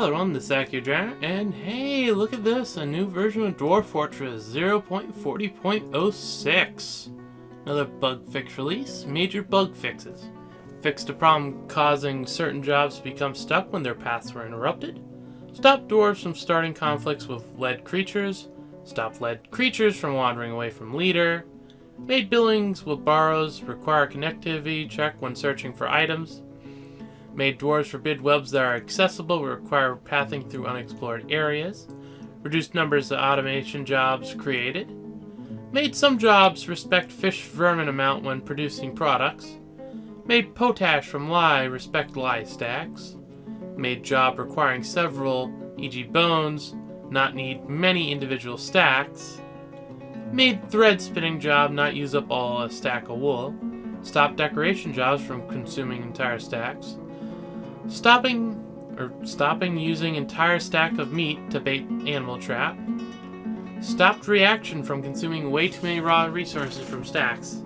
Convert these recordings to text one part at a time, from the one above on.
Hello everyone, this is Akhier, and hey, look at this, a new version of Dwarf Fortress 0.40.06. Another bug fix release, major bug fixes. Fixed a problem causing certain jobs to become stuck when their paths were interrupted. Stopped dwarves from starting conflicts with lead creatures. Stopped lead creatures from wandering away from leader. Made buildings with borrows require connectivity check when searching for items. Made dwarves forbid webs that are accessible but require pathing through unexplored areas. Reduced numbers of automation jobs created. Made some jobs respect fish vermin amount when producing products. Made potash from lye respect lye stacks. Made job requiring several, e.g. bones, not need many individual stacks. Made thread spinning job not use up all a stack of wool. Stopped decoration jobs from consuming entire stacks. Stopping using entire stack of meat to bait animal trap. Stopped reaction from consuming way too many raw resources from stacks.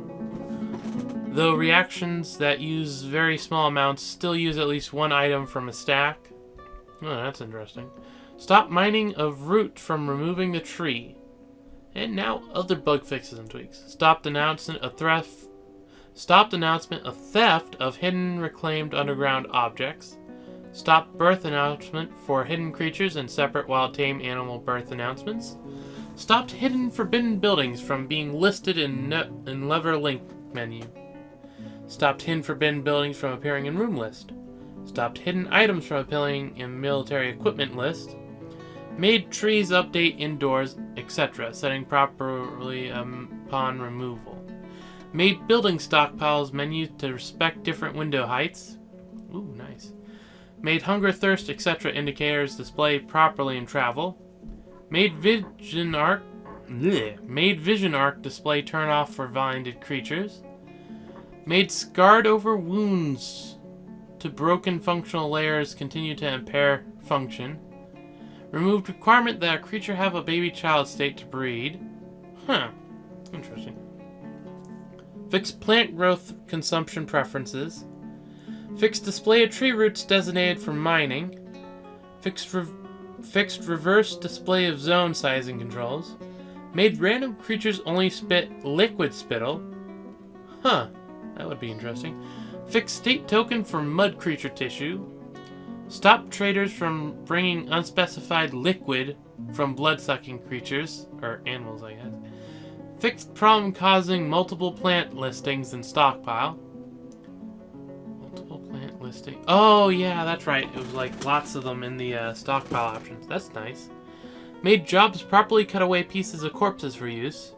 Though reactions that use very small amounts still use at least one item from a stack. Oh, that's interesting. Stop mining of root from removing the tree. And now other bug fixes and tweaks. Stopped announcement of theft of hidden reclaimed underground objects. Stopped birth announcement for hidden creatures and separate wild tame animal birth announcements. Stopped hidden forbidden buildings from being listed in lever link menu. Stopped hidden forbidden buildings from appearing in room list. Stopped hidden items from appearing in military equipment list. Made trees update indoors, etc., setting properly upon removal. Made building stockpiles menu to respect different window heights. Ooh, nice. Made hunger, thirst, etc. indicators display properly in travel. Made vision arc display turn off for blinded creatures. Made scarred over wounds to broken functional layers continue to impair function. Removed requirement that a creature have a baby child state to breed. Huh. Interesting. Fixed plant growth consumption preferences. Fixed display of tree roots designated for mining. Fixed reverse display of zone sizing controls. Made random creatures only spit liquid spittle. Huh. That would be interesting. Fixed state token for mud creature tissue. Stop traders from bringing unspecified liquid from blood-sucking creatures, or animals, I guess. Fixed problem causing multiple plant listings in stockpile. Multiple plant listing. Oh, yeah, that's right. It was like lots of them in the stockpile options. That's nice. Made jobs properly cut away pieces of corpses for use.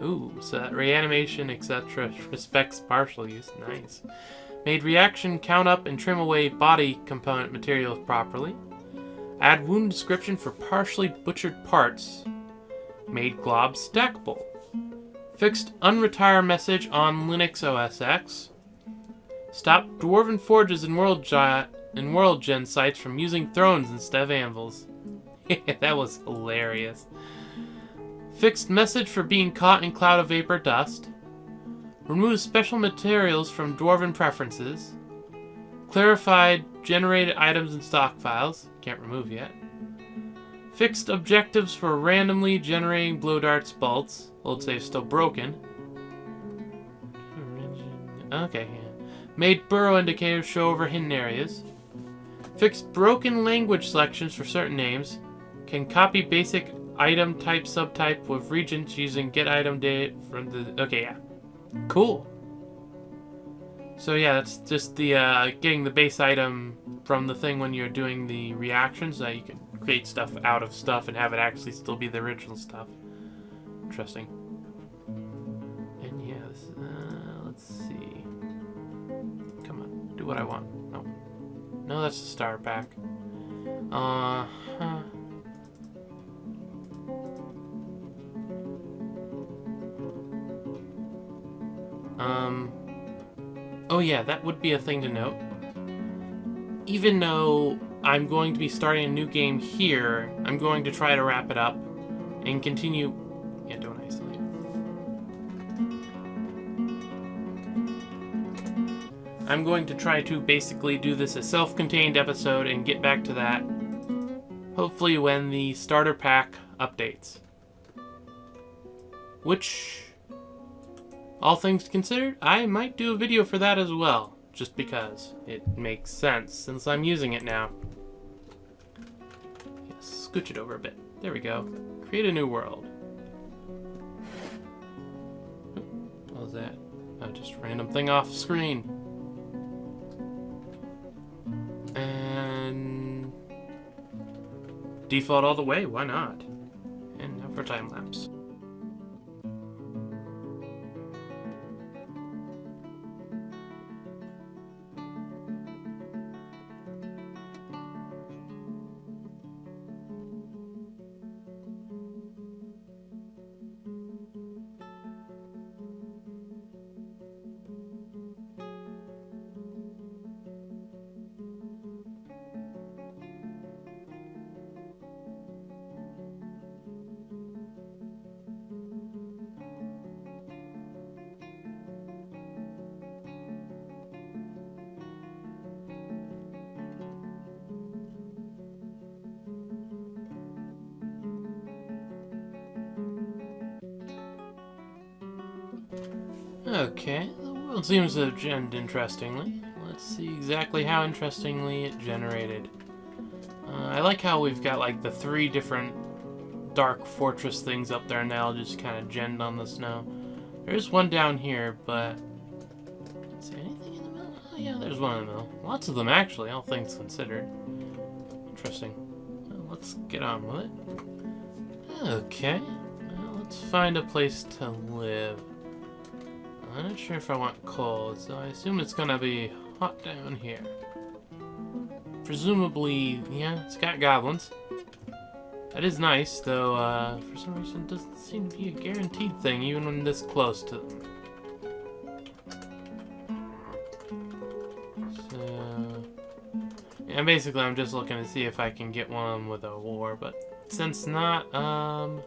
Ooh, so that reanimation, etc. respects partial use. Nice. Made reaction count up and trim away body component materials properly. Add wound description for partially butchered parts. Made glob stackable. Fixed unretire message on Linux OS X. Stopped dwarven forges in world gen sites from using thrones instead of anvils. That was hilarious. Fixed message for being caught in cloud of vapor dust. Remove special materials from dwarven preferences. Clarified generated items and stockpiles. Can't remove yet. Fixed objectives for randomly generating blow darts bolts. Old save still broken. Okay, yeah. Made burrow indicators show over hidden areas. Fixed broken language selections for certain names. Can copy basic item type subtype with regents using get item data from the... Okay, yeah. Cool. So yeah, that's just the getting the base item from the thing when you're doing the reactions, so that you can create stuff out of stuff and have it actually still be the original stuff. Interesting. And yes, let's see. Come on, do what I want. No, no, that's the star pack. Oh yeah, that would be a thing to note. Even though I'm going to be starting a new game here, I'm going to try to wrap it up and continue... Yeah, don't isolate. I'm going to try to basically do this a self-contained episode and get back to that Hopefully when the starter pack updates. Which, all things considered, I might do a video for that as well. Just because it makes sense since I'm using it now. Yes, scooch it over a bit. There we go. Create a new world. What was that? Oh, just a random thing off screen. And default all the way, why not? And now for time lapse. Okay, the world seems to have generated interestingly. Let's see exactly how interestingly it generated. I like how we've got like the 3 different dark fortress things up there now, just kind of genned on the snow. There's one down here, but is there anything in the middle? Oh yeah, there's one in the middle. Lots of them actually, all things considered. Interesting. Well, let's get on with it. Okay, well, let's find a place to live. I'm not sure if I want cold, so I assume it's gonna be hot down here. Presumably, yeah, it's got goblins. That is nice, though, for some reason it doesn't seem to be a guaranteed thing, even when this close to them. So, yeah, basically I'm just looking to see if I can get one of them with a war, but since not, oh,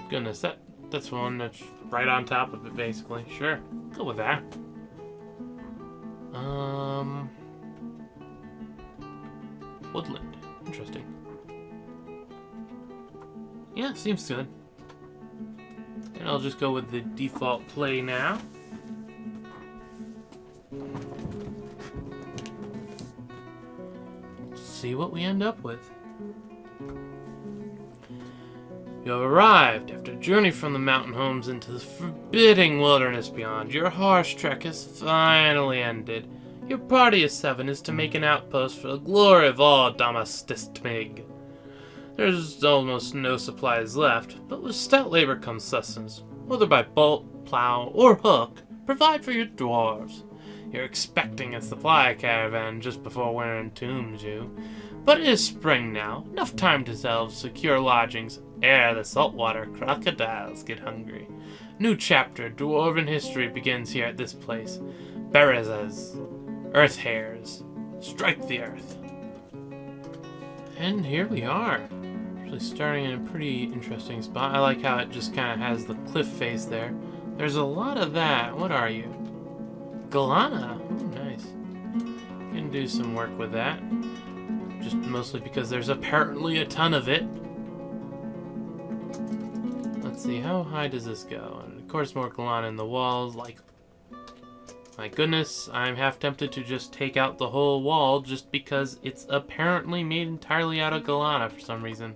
goodness, that's one that's right on top of it, basically. Sure, go with that. Woodland. Interesting. Yeah, seems good. And I'll just go with the default play now. See what we end up with. You have arrived after a journey from the mountain homes into the forbidding wilderness beyond. Your harsh trek has finally ended. Your party of 7 is to make an outpost for the glory of all Damastistmig. There's almost no supplies left, but with stout labor comes sustenance. Whether by bolt, plow, or hook, provide for your dwarves. You're expecting a supply caravan just before winter entombs you. But it is spring now, enough time to secure lodgings ere the saltwater crocodiles get hungry. New chapter dwarven history begins here at this place. Berezas, earth hares, strike the earth. And here we are. Actually starting in a pretty interesting spot. I like how it just kind of has the cliff face there. There's a lot of that. What are you? Galana. Oh, nice. Can do some work with that. Just mostly because there's apparently a ton of it. Let's see, how high does this go? And of course more Galana in the walls, like... My goodness, I'm half tempted to just take out the whole wall just because it's apparently made entirely out of Galana for some reason.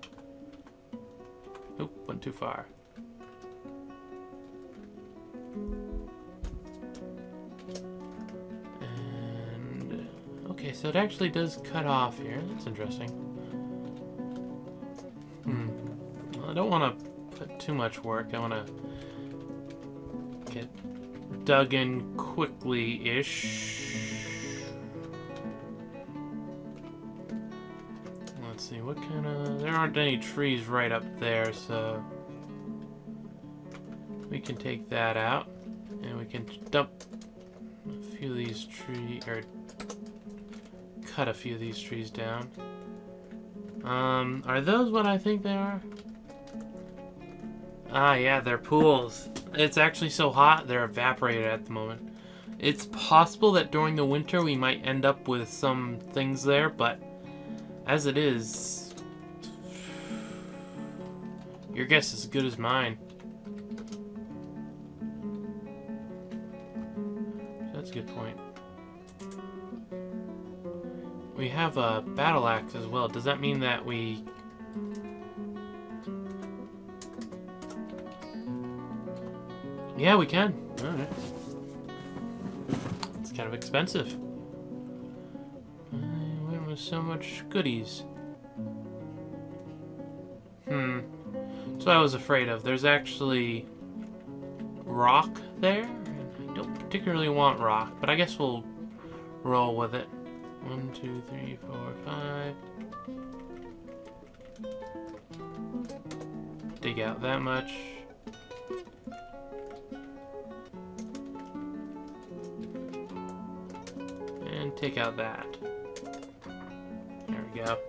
Oop, went too far. And... okay, so it actually does cut off here. That's interesting. Well, I don't want to put too much work. I want to get dug in quickly-ish. Let's see, what kind of... there aren't any trees right up there, so... we can take that out. And we can dump a few of these trees, or... cut a few of these trees down. Are those what I think they are? Ah, yeah, they're pools. It's actually so hot, they're evaporated at the moment. It's possible that during the winter we might end up with some things there, but As it is, your guess is as good as mine. That's a good point. We have a battle axe as well. Does that mean that we... Yeah, we can. Alright. It's kind of expensive. I went with so much goodies. That's what I was afraid of. There's actually rock there. I don't particularly want rock, but I guess we'll roll with it. 1, 2, 3, 4, 5. Dig out that much. And take out that. There we go.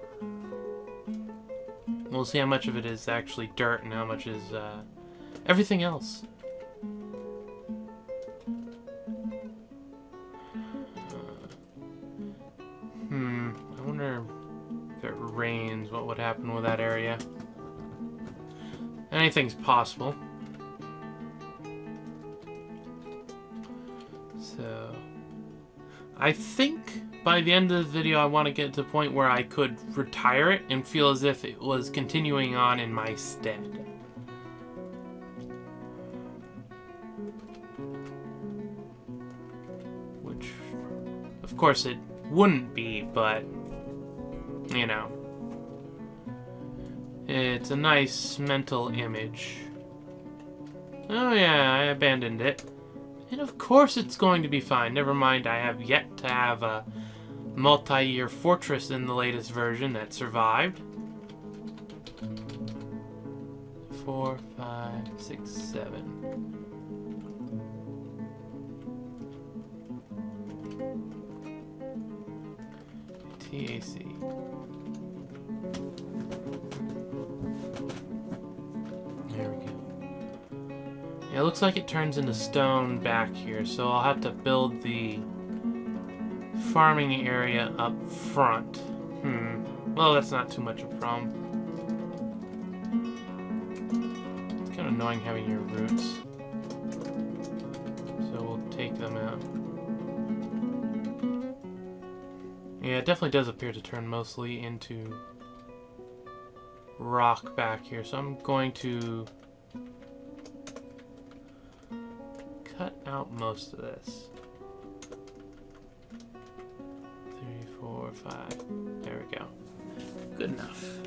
We'll see how much of it is actually dirt and how much is everything else. I wonder if it rains, what would happen with that area? Anything's possible. So, I think by the end of the video I want to get to the point where I could retire it and feel as if it was continuing on in my stead. Which, of course it wouldn't be, but, you know, it's a nice mental image. Oh yeah, I abandoned it. And of course it's going to be fine. Never mind, I have yet to have a multi-year fortress in the latest version that survived. 4, 5, 6, 7. TAC. There we go. Yeah, it looks like it turns into stone back here, so I'll have to build the farming area up front. Well, that's not too much of a problem. It's kind of annoying having your roots. So we'll take them out. Yeah, it definitely does appear to turn mostly into rock back here, so I'm going to cut out most of this. 3, 4, 5. There we go. Good enough.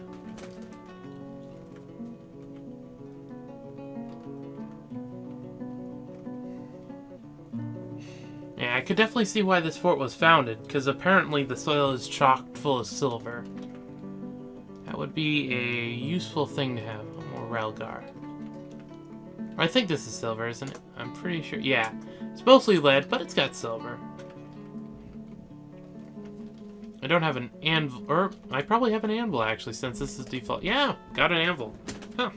Yeah, I could definitely see why this fort was founded, because apparently the soil is chocked full of silver. That would be a useful thing to have. More Relgar. I think this is silver, isn't it? I'm pretty sure. Yeah. It's mostly lead, but it's got silver. I don't have an anvil, or I probably have an anvil actually, since this is default. Yeah, got an anvil. Huh.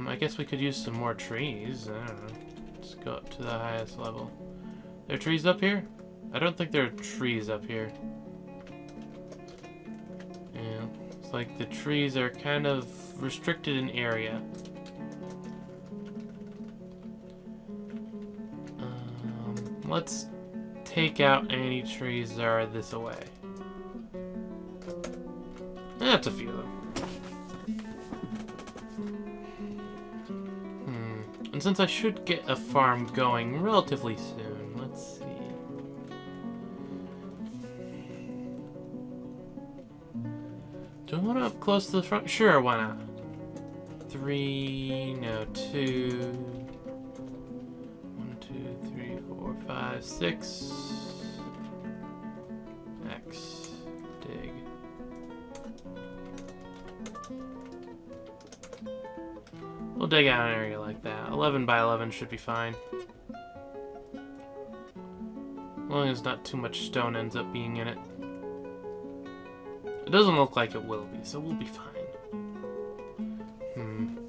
I guess we could use some more trees. I don't know. Let's go up to the highest level. There are trees up here? I don't think there are trees up here. Yeah, it's like the trees are kind of restricted in area. Let's take out any trees that are this away. That's a few of them. And since I should get a farm going relatively soon, let's see. Do I want to up close to the front? Sure, why not? 3, no, 2. 1, 2, 3, 4, 5, 6. X. Dig. We'll dig out an area like that. 11 by 11 should be fine. As long as not too much stone ends up being in it. It doesn't look like it will be, so we'll be fine.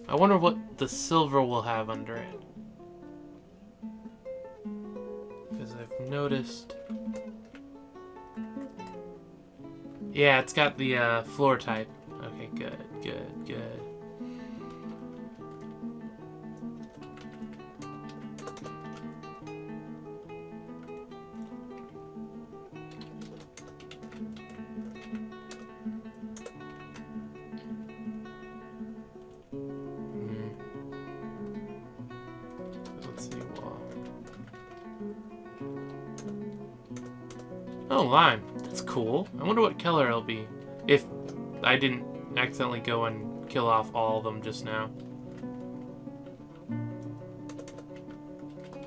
I wonder what the silver will have under it. Because because I've noticed. Yeah, it's got the floor type. Okay, good, good, good. Oh, lime. That's cool. I wonder what color it'll be. If I didn't accidentally go and kill off all of them just now.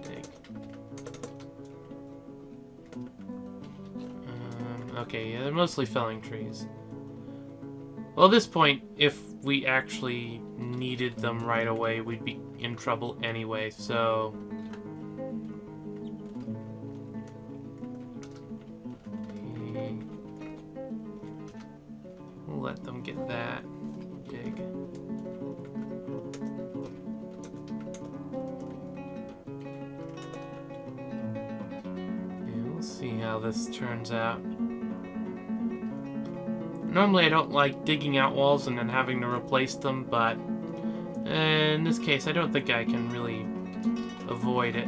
Dig. Okay, yeah, they're mostly felling trees. Well, at this point, if we actually needed them right away, we'd be in trouble anyway, so... We'll let them get that. Dig. Yeah, we'll see how this turns out. Normally I don't like digging out walls and then having to replace them, but in this case I don't think I can really avoid it.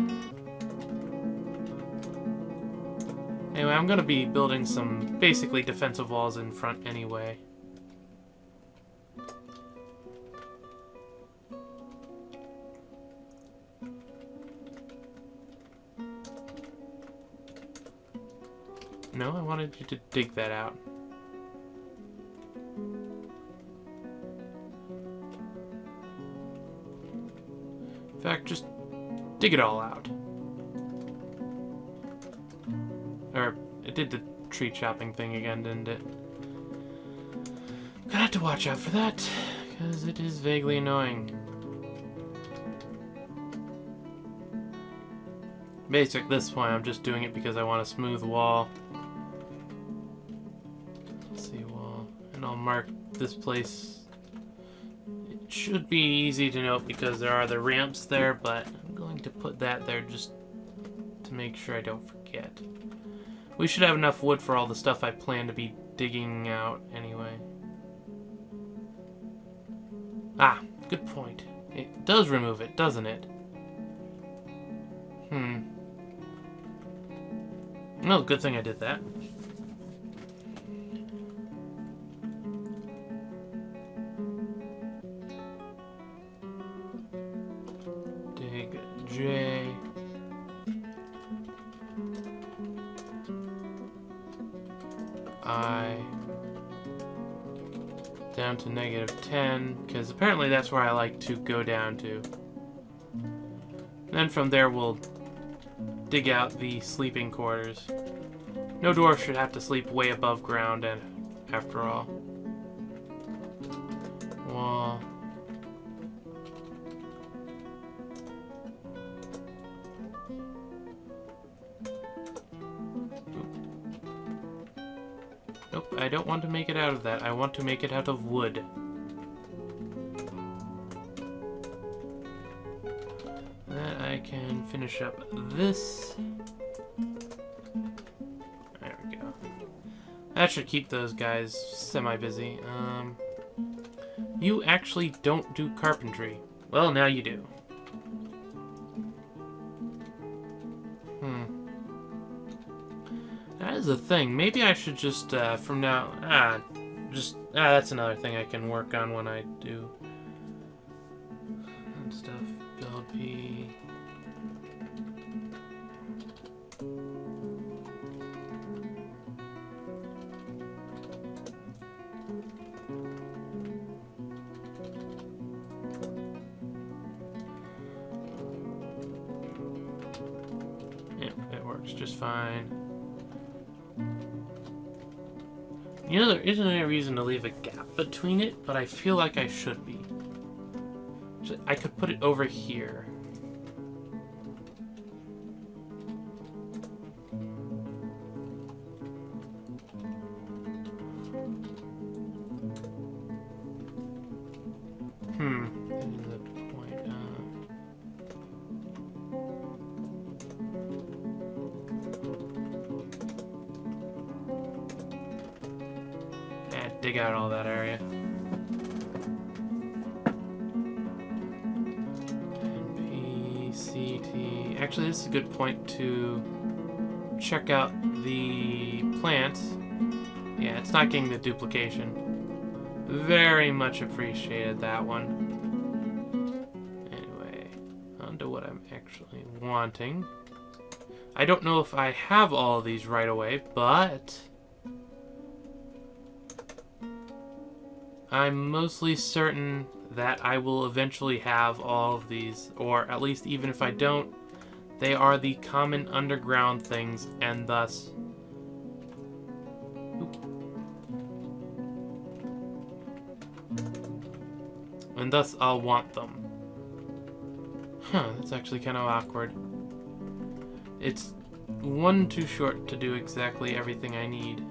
Anyway, I'm going to be building some basically defensive walls in front anyway. No, I wanted you to dig that out. In fact, just dig it all out. Or, it did the tree chopping thing again, didn't it? Gonna have to watch out for that, because it is vaguely annoying. Basically, at this point, I'm just doing it because I want a smooth wall. Let's see, wall. And I'll mark this place. It should be easy to note because there are the ramps there, but I'm going to put that there just to make sure I don't forget. We should have enough wood for all the stuff I plan to be digging out anyway. Ah, good point. It does remove it, doesn't it? Oh, good thing I did that. Dig J. I down to -10, because apparently that's where I like to go down to. Then from there we'll dig out the sleeping quarters. No dwarf should have to sleep way above ground, and after all. Wall. Nope, I don't want to make it out of that. I want to make it out of wood. That I can finish up this. There we go. That should keep those guys semi-busy. You actually don't do carpentry. Well, now you do. That is a thing. Maybe I should just, from now... that's another thing I can work on when I do... and stuff. Build P... Yeah, it works just fine. You know, there isn't any reason to leave a gap between it, but I feel like I should be. So I could put it over here. That is a point. dig out all that area. NPCT. Actually, this is a good point to check out the plants. Yeah, it's not getting the duplication. Very much appreciated that one. Anyway, on to what I'm actually wanting. I don't know if I have all of these right away, but I'm mostly certain that I will eventually have all of these, or at least even if I don't, they are the common underground things, and thus... and thus I'll want them. Huh, that's actually kind of awkward. It's one too short to do exactly everything I need.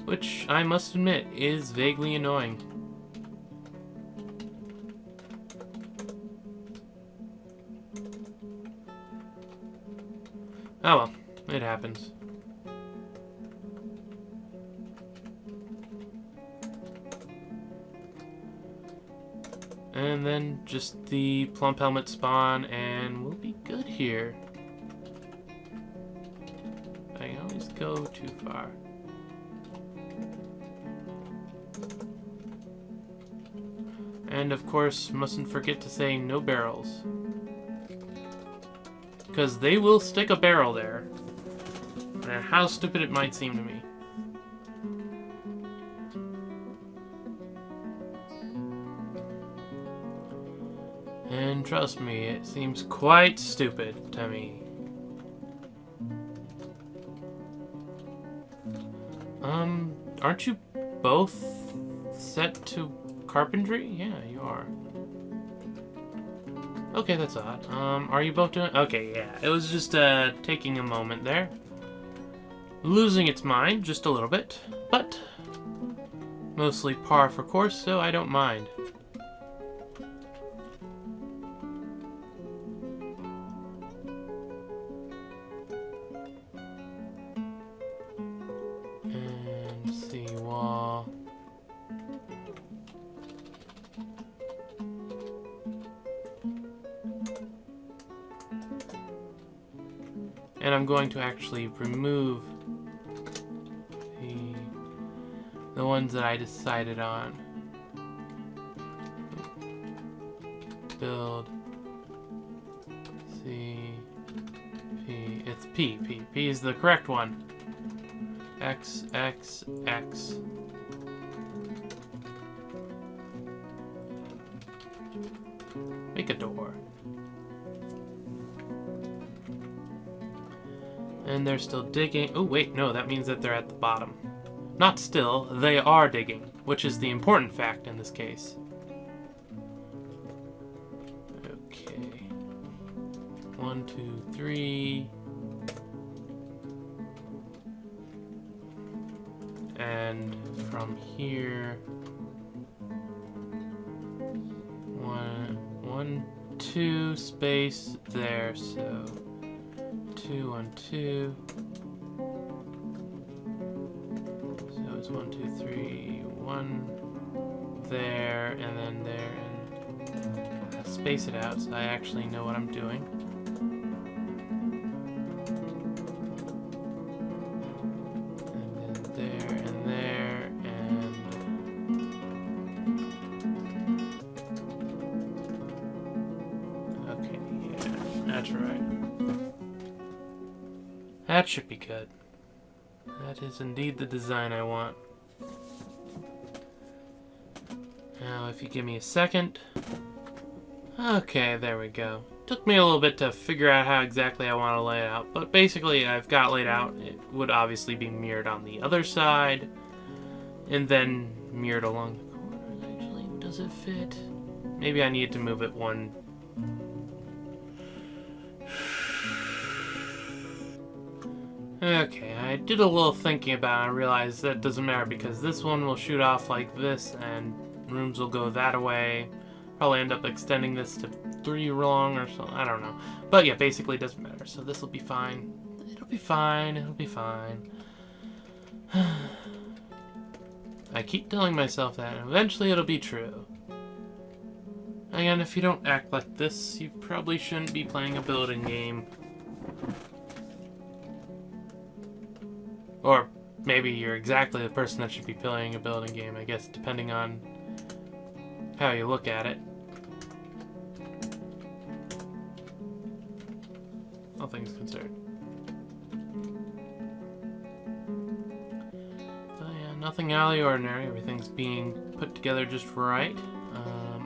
Which, I must admit, is vaguely annoying. Oh well, it happens. And then just the plump helmet spawn, and we'll be good here. I can always go too far. And of course, mustn't forget to say no barrels. Because they will stick a barrel there. No matter how stupid it might seem to me. And trust me, it seems quite stupid to me. Aren't you both set to carpentry? Yeah, you are. Okay, that's odd. Are you both doing... okay, yeah. It was just, taking a moment there. Losing its mind just a little bit. But mostly par for course, so I don't mind. And seawall. And I'm going to actually remove the ones that I decided on. Build C P. It's P. P is the correct one. X X X. Make a door. And they're still digging. Oh, wait, no, that means that they're at the bottom. Not still, they are digging, which is the important fact in this case. Okay. 1, 2, 3. And from here... 1, 2, space there, so... 2, 1, 2. So it's 1, 2, 3, 1 there, and then there, and space it out so I actually know what I'm doing. And then there, and there, and okay, yeah, that's right. That should be good. That is indeed the design I want. Now, if you give me a second. Okay, there we go. Took me a little bit to figure out how exactly I want to lay it out, but basically I've got laid out. It would obviously be mirrored on the other side, and then mirrored along the corners. Actually, does it fit? Maybe I need to move it one. Okay, I did a little thinking about it and realized that doesn't matter because this one will shoot off like this and rooms will go that away. Probably end up extending this to 3 long or something, I don't know. But yeah, basically it doesn't matter, so this will be fine. It'll be fine, it'll be fine. I keep telling myself that, and eventually it'll be true. Again, if you don't act like this, you probably shouldn't be playing a building game. Or maybe you're exactly the person that should be playing a building game, I guess, depending on how you look at it. All things considered. Oh yeah, nothing out of the ordinary. Everything's being put together just right.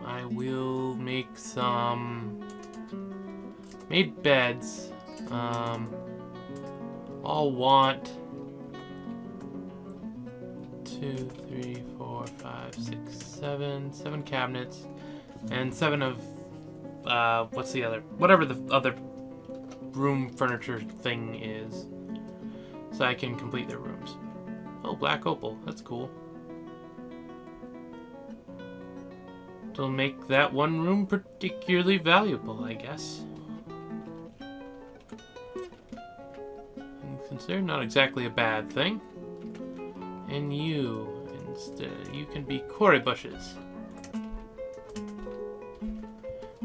I will make some made beds. I'll want 2, 3, 4, 5, 6, 7 cabinets, and 7 of what's the other? Whatever the other room furniture thing is, so I can complete their rooms. Oh, black opal. That's cool. It'll make that one room particularly valuable, I guess. And considered not exactly a bad thing. And you, instead, you can be quarry bushes.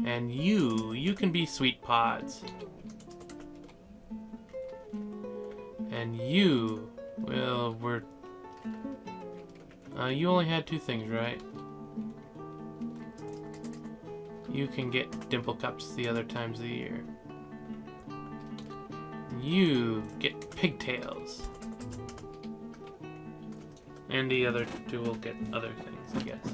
And you can be sweet pods. And you, well, you only had 2 things, right? You can get dimple cups the other times of the year. You get pigtails. And the other 2 will get other things, I guess.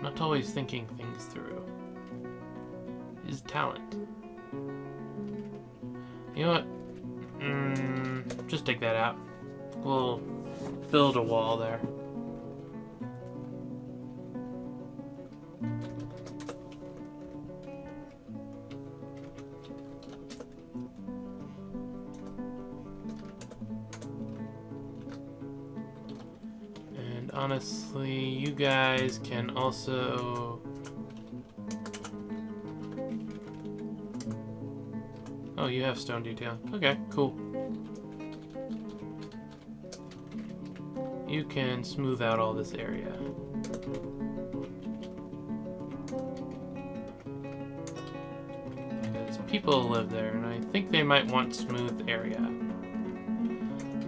Not always thinking things through is talent. You know what? Just take that out. We'll build a wall there. And honestly, you guys can also... Oh, you have stone detail. Okay, cool. You can smooth out all this area. Because people live there, and I think they might want smooth area.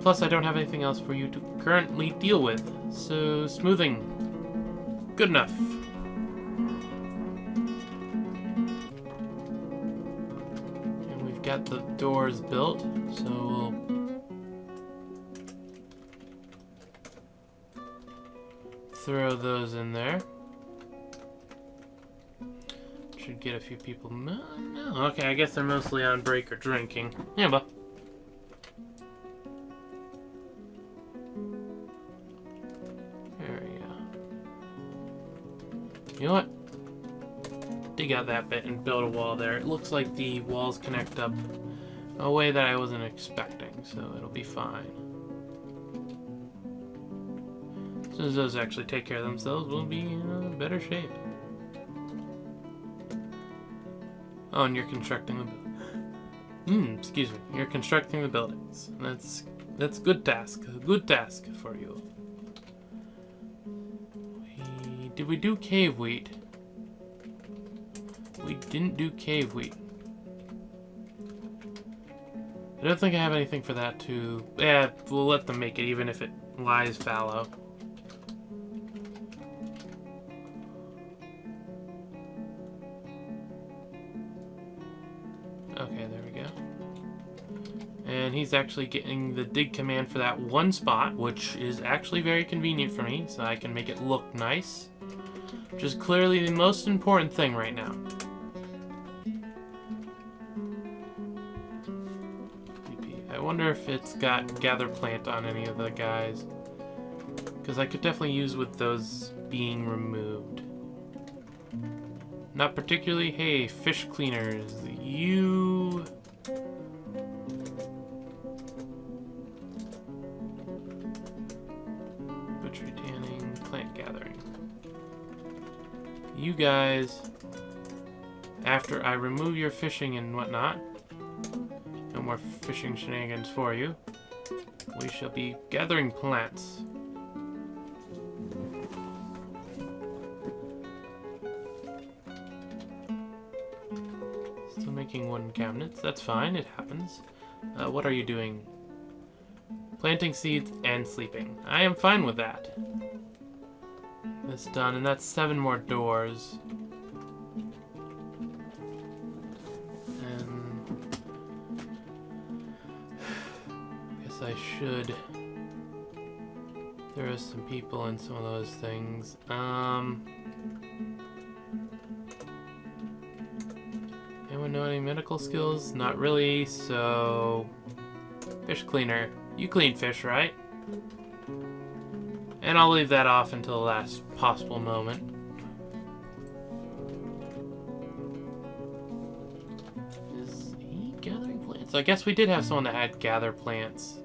Plus, I don't have anything else for you to currently deal with, so smoothing. Good enough. Got the doors built, so we'll throw those in there. Should get a few people. No, okay, I guess they're mostly on break or drinking. Yeah, but there we go. You know what? Dig out that bit and build a wall there. It looks like the walls connect up a way that I wasn't expecting, so it'll be fine. As soon as those actually take care of themselves, we'll be in better shape. Oh, and you're constructing the... excuse me. You're constructing the buildings. That's good task. A good task for you. Did we do cave wheat? We didn't do cave wheat. I don't think I have anything for that too. Yeah, we'll let them make it even if it lies fallow. Okay, there we go. And he's actually getting the dig command for that one spot, which is actually very convenient for me, so I can make it look nice. Which is clearly the most important thing right now. I wonder if it's got gather plant on any of the guys, because I could definitely use with those being removed. Not particularly. Hey, fish cleaners, you... Butchery tanning, plant gathering. You guys, after I remove your fishing and whatnot, No more fishing shenanigans for you. We shall be gathering plants. Still making wooden cabinets. That's fine. It happens. What are you doing? Planting seeds and sleeping. I am fine with that. That's done, and that's 7 more doors. And I guess I should. There are some people in some of those things. Anyone know any medical skills? Not really, so... Fish cleaner. You clean fish, right? And I'll leave that off until the last possible moment. Is he gathering plants? I guess we did have someone that had gather plants.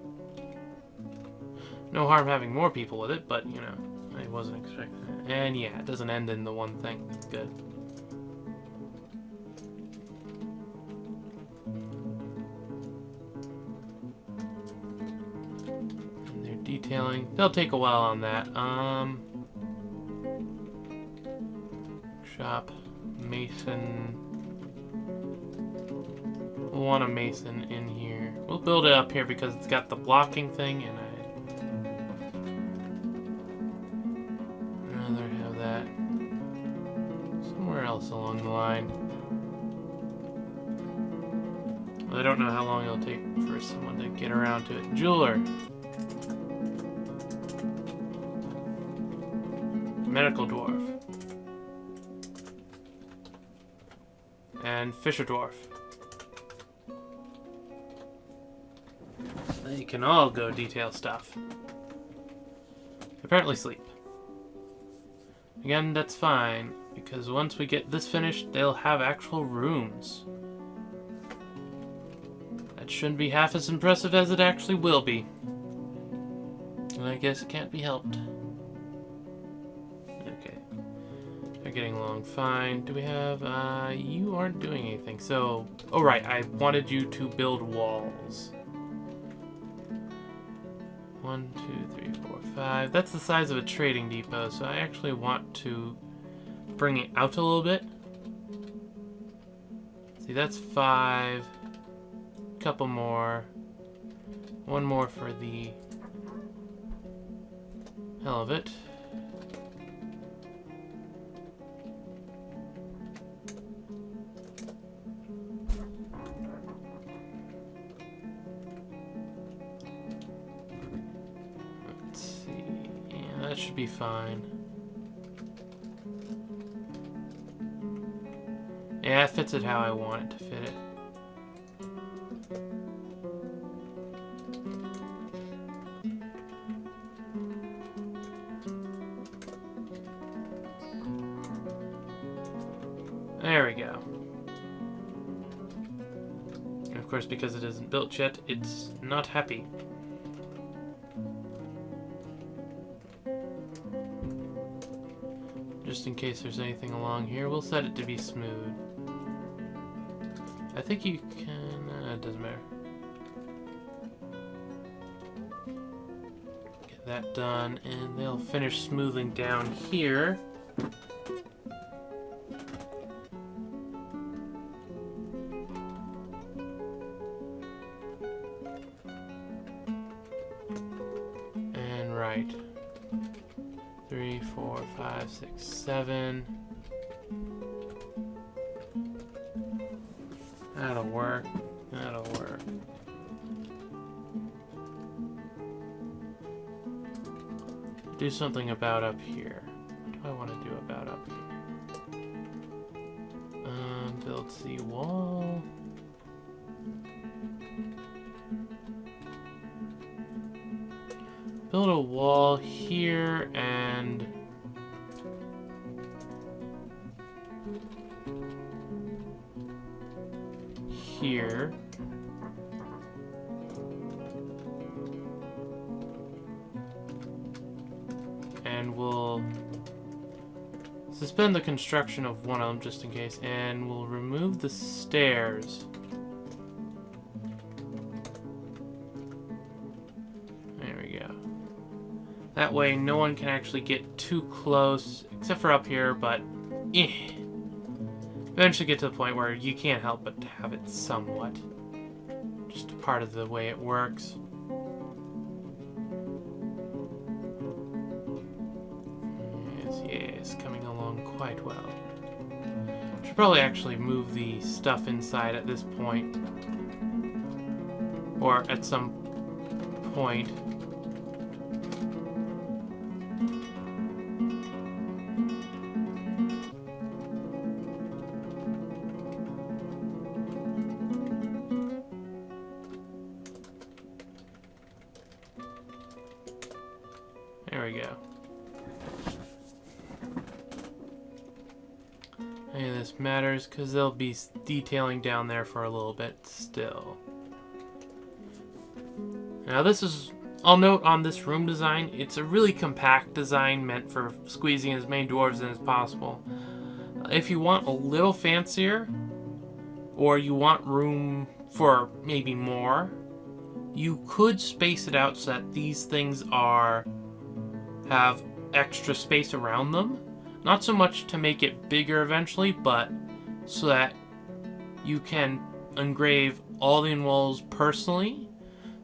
No harm having more people with it, but, you know, I wasn't expecting it. And yeah, it doesn't end in the one thing. That's good. Detailing. They'll take a while on that. Shop. Mason. We'll want a mason in here. We'll build it up here because it's got the blocking thing, and I'd rather have that somewhere else along the line. Well, I don't know how long it'll take for someone to get around to it. Jeweler. Medical dwarf. And fisher dwarf. They can all go detail stuff. Apparently sleep. Again, that's fine, because once we get this finished, they'll have actual rooms. That shouldn't be half as impressive as it actually will be. And I guess it can't be helped. Getting along fine. Do we have, you aren't doing anything. So, oh right, I wanted you to build walls. 1, 2, 3, 4, 5. That's the size of a trading depot, so I actually want to bring it out a little bit. See, that's 5. Couple more. 1 more for the hell of it. That should be fine. Yeah, it fits it how I want it to fit it. There we go. And of course, because it isn't built yet, it's not happy. Just in case there's anything along here, we'll set it to be smooth. I think you can... it doesn't matter. Get that done, and they'll finish smoothing down here. And right. 3, 4, 5, 6, 7. That'll work. That'll work. Do something about up here. What do I want to do about up here? Build seawall. Build a wall here and here. And we'll suspend the construction of one of them just in case, and we'll remove the stairs. That way no one can actually get too close, except for up here, but eventually get to the point where you can't help but have it somewhat. Just a part of the way it works. Yes, coming along quite well. Should probably actually move the stuff inside at this point. Or at some point. There we go. Any of this matters because they'll be detailing down there for a little bit still. Now this is, I'll note on this room design, it's a really compact design meant for squeezing as many dwarves in as possible. If you want a little fancier, or you want room for maybe more, you could space it out so that these things have extra space around them. Not so much to make it bigger eventually, but so that you can engrave all the walls personally,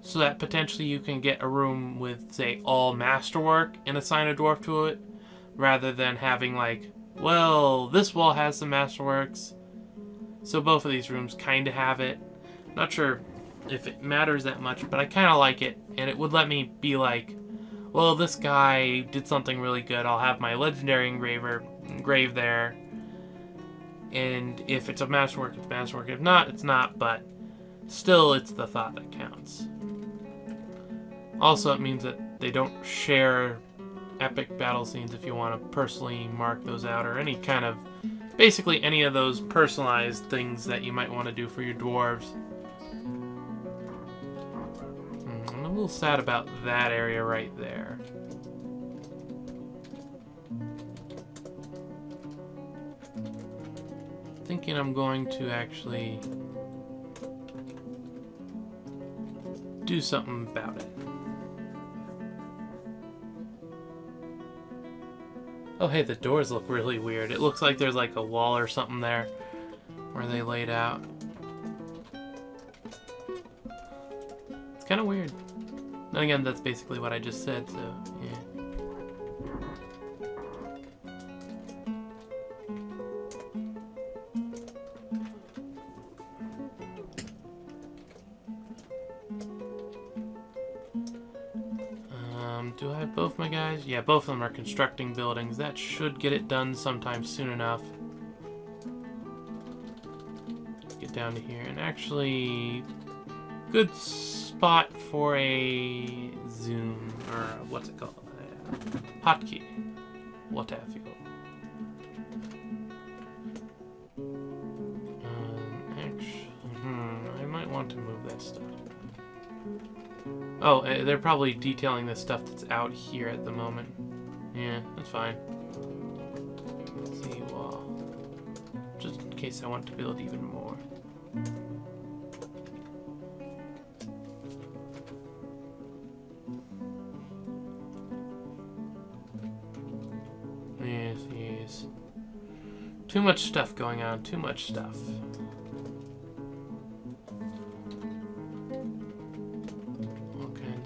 so that potentially you can get a room with, say, all masterwork and assign a dwarf to it, rather than having like, well, this wall has some masterworks, so both of these rooms kind of have it. Not sure if it matters that much, but I kind of like it, and it would let me be like, well, this guy did something really good, I'll have my legendary engraver engrave there, and if it's a masterwork, it's masterwork. If not, it's not, but still, it's the thought that counts. Also, it means that they don't share epic battle scenes if you want to personally mark those out, or any kind of, basically any of those personalized things that you might want to do for your dwarves. I'm a little sad about that area right there. Thinking I'm going to actually do something about it. Oh hey, the doors look really weird. It looks like there's like a wall or something there where they laid out. It's kind of weird. Then again, that's basically what I just said, so yeah. Do I have both my guys? Yeah, both of them are constructing buildings. That should get it done sometime soon enough. Let's get down to here. And actually, good spot for a zoom, or what's it called? Hotkey. What have you. Actually, I might want to move that stuff. Oh, they're probably detailing the stuff that's out here at the moment. Yeah, that's fine. Let's see, wall. Just in case I want to build even more. Yes, yes. Too much stuff going on, too much stuff.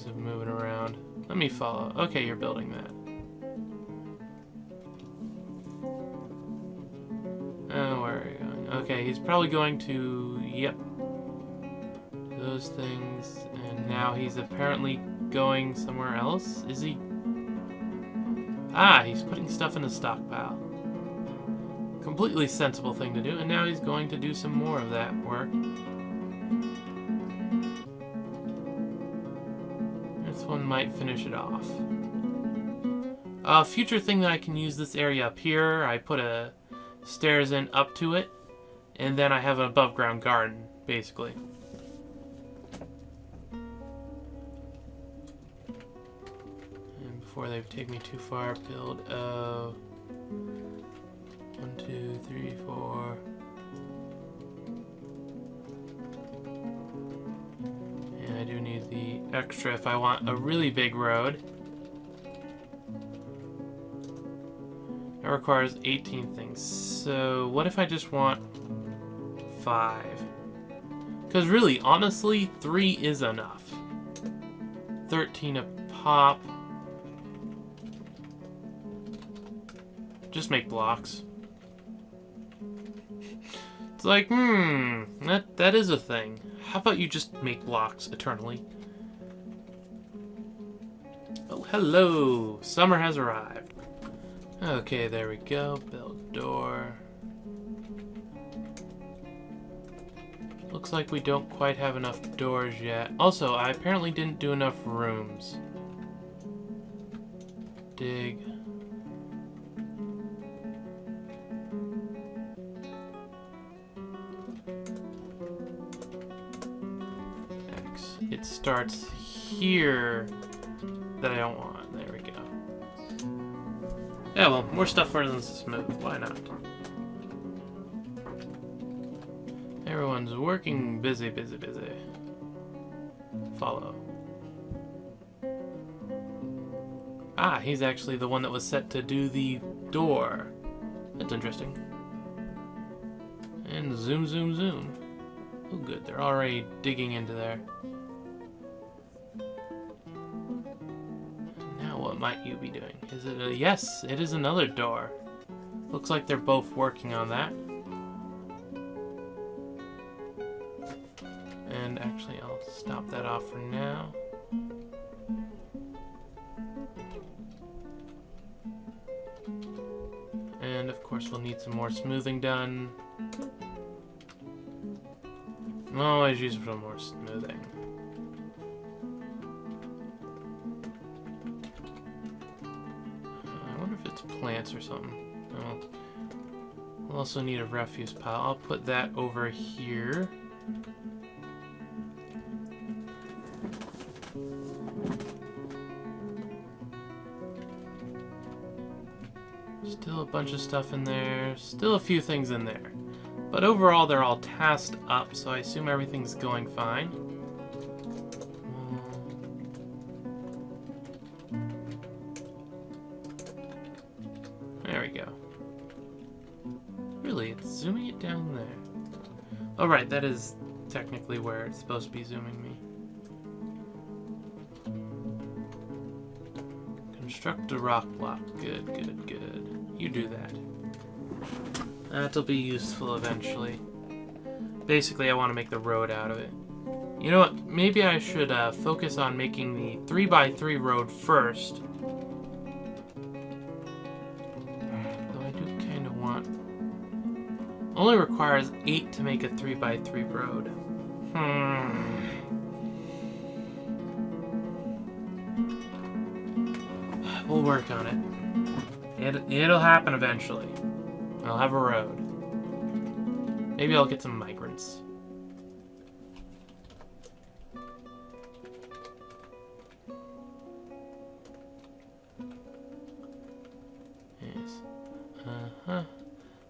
Of moving around. Let me follow. Okay, you're building that. Oh, where are you going? Okay, he's probably going to... Yep. Those things. And now he's apparently going somewhere else. Is he? Ah, he's putting stuff in a stockpile. Completely sensible thing to do. And now he's going to do some more of that work. One might finish it off. A future thing that I can use this area up here, I put a stairs in up to it, and then I have an above ground garden, basically. And before they take me too far, build 1, 2, 3, 4. I do need the extra if I want a really big road. That requires 18 things. So what if I just want 5? Because really, honestly, 3 is enough. 13 a pop. Just make blocks. It's like, that is a thing. How about you just make blocks eternally? Oh, hello! Summer has arrived. Okay, there we go. Build door. Looks like we don't quite have enough doors yet. Also, I apparently didn't do enough rooms. Dig. X. It starts here that I don't want. There we go. Yeah, well, more stuff runs smooth. Why not? Everyone's working busy. Follow. Ah, he's actually the one that was set to do the door. That's interesting. And zoom. Oh, good. They're already digging into there. Now what might you be doing? Is it a... Yes, it is another door. Looks like they're both working on that. And actually, I'll stop that off for now. And of course, we'll need some more smoothing done. I'll always use some more smoothing. I wonder if it's plants or something. Oh. We'll also need a refuse pile. I'll put that over here. Still a bunch of stuff in there. Still a few things in there. But overall, they're all tasked up, so I assume everything's going fine. There we go. Really, it's zooming it down there. Oh, right, that is technically where it's supposed to be zooming me. Construct a rock block. Good. You do that. That'll be useful eventually. Basically, I want to make the road out of it. You know what? Maybe I should focus on making the 3x3 road first. Though I do kind of want... Only requires 8 to make a 3x3 road. We'll work on it. It'll happen eventually. I'll have a road. Maybe I'll get some migrants. Yes.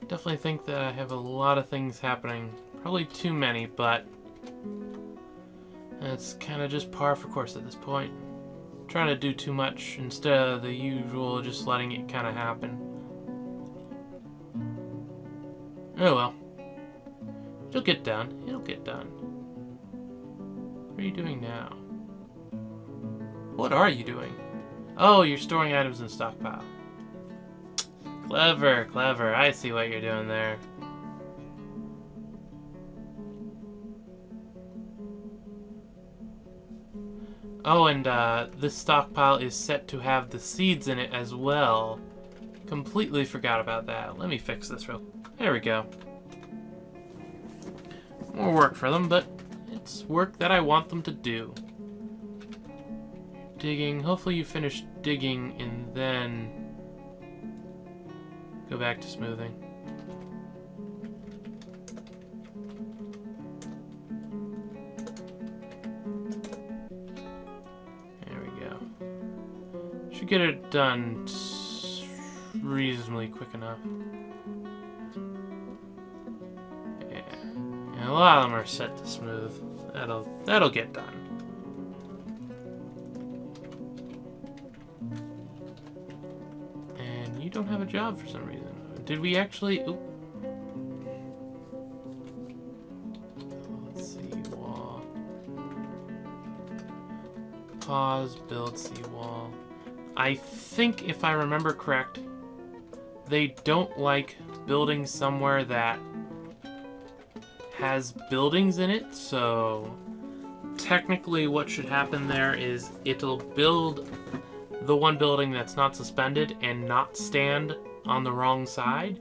Definitely think that I have a lot of things happening. Probably too many, but it's kind of just par for course at this point. Trying to do too much instead of the usual, just letting it kind of happen. Oh well. It'll get done. It'll get done. What are you doing now? What are you doing? Oh, you're storing items in stockpile. Clever. I see what you're doing there. Oh, and this stockpile is set to have the seeds in it as well. Completely forgot about that. Let me fix this real quick. There we go. More work for them, but it's work that I want them to do. Digging. Hopefully you finish digging and then go back to smoothing. Should get it done reasonably quick enough. Yeah. And a lot of them are set to smooth. That'll get done. And you don't have a job for some reason. Did we actually... Oop. Let's see, wall. Pause, build seawall. I think, if I remember correct, they don't like building somewhere that has buildings in it, so technically what should happen there is it'll build the one building that's not suspended and not stand on the wrong side.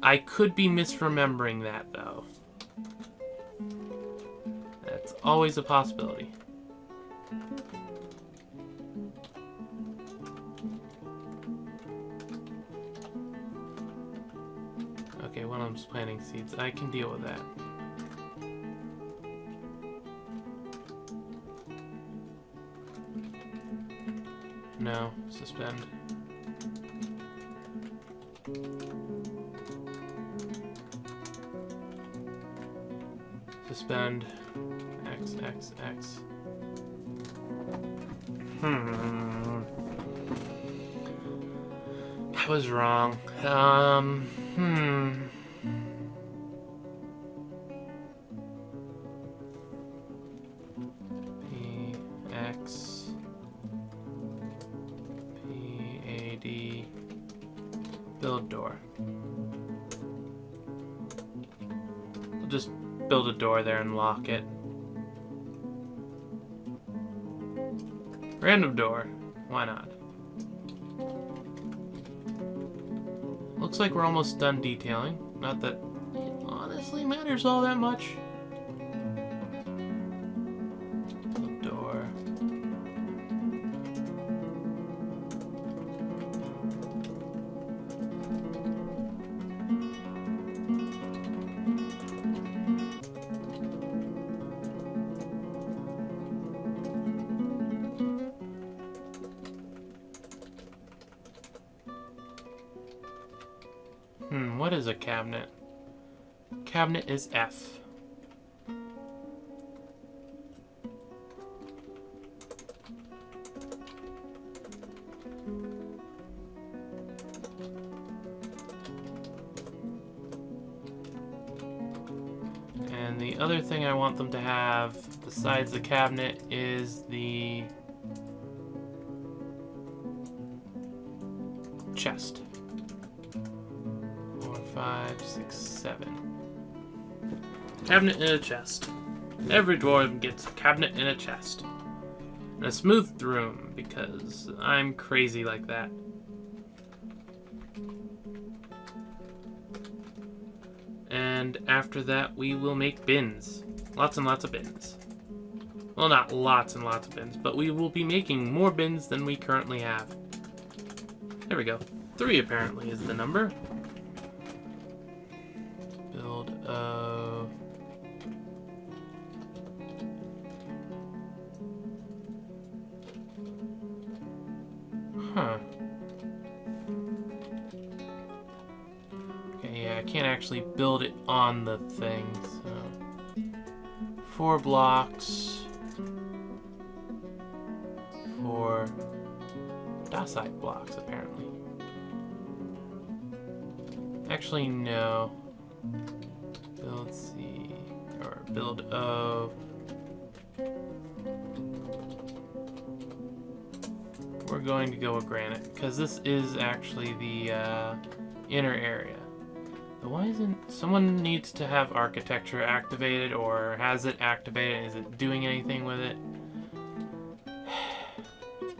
I could be misremembering that, though. That's always a possibility. Okay, one of them's planting seeds. I can deal with that. No, suspend. Suspend. X, X, X. I was wrong. P, X, P, A, D, build door. We'll just build a door there and lock it. Random door. Why not? Looks like we're almost done detailing. Not that it honestly matters all that much. Build door. What is a cabinet? Cabinet is F. And the other thing I want them to have besides the cabinet is the chest. 5, 6, 7. Cabinet in a chest. Every dwarf gets a cabinet in a chest. And a smoothed room, because I'm crazy like that. And after that, we will make bins. Lots and lots of bins. Well, not lots and lots of bins, but we will be making more bins than we currently have. There we go. 3 apparently is the number. Okay, yeah, I can't actually build it on the thing, so 4 blocks for dacite blocks, apparently. Actually, no. Build C, or build O. We're going to go with granite, because this is actually the inner area. But why isn't... Someone needs to have architecture activated, or has it activated? Is it doing anything with it?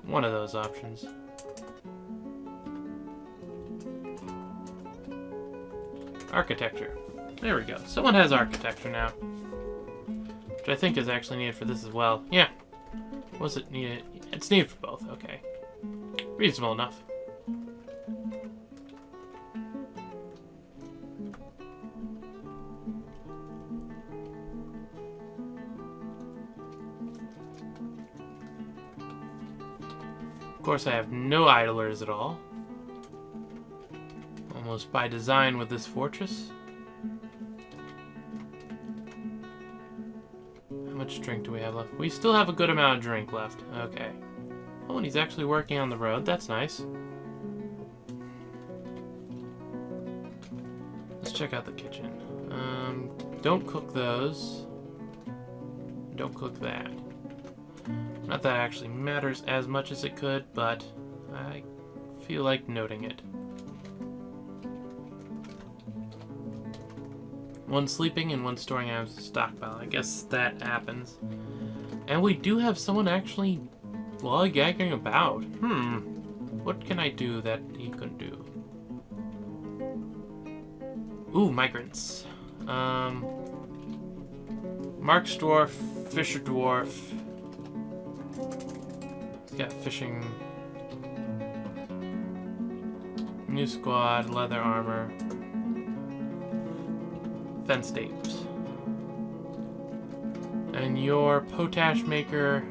One of those options. Architecture. There we go. Someone has architecture now. Which I think is actually needed for this as well. Yeah. Was it needed? It's needed for both. Okay. Reasonable enough. Of course, I have no idlers at all. Almost by design with this fortress. How much drink do we have left? We still have a good amount of drink left. Okay. Oh, and he's actually working on the road. That's nice. check out the kitchen. Don't cook those. Don't cook that. Not that it actually matters as much as it could, but I feel like noting it. One sleeping and one storing out a stockpile. I guess that happens. And we do have someone actually lollygagging about. What can I do that he couldn't do? Ooh, migrants. Mark's Dwarf, Fisher Dwarf. He's got fishing. New squad, leather armor. Fence tapes. And your potash maker.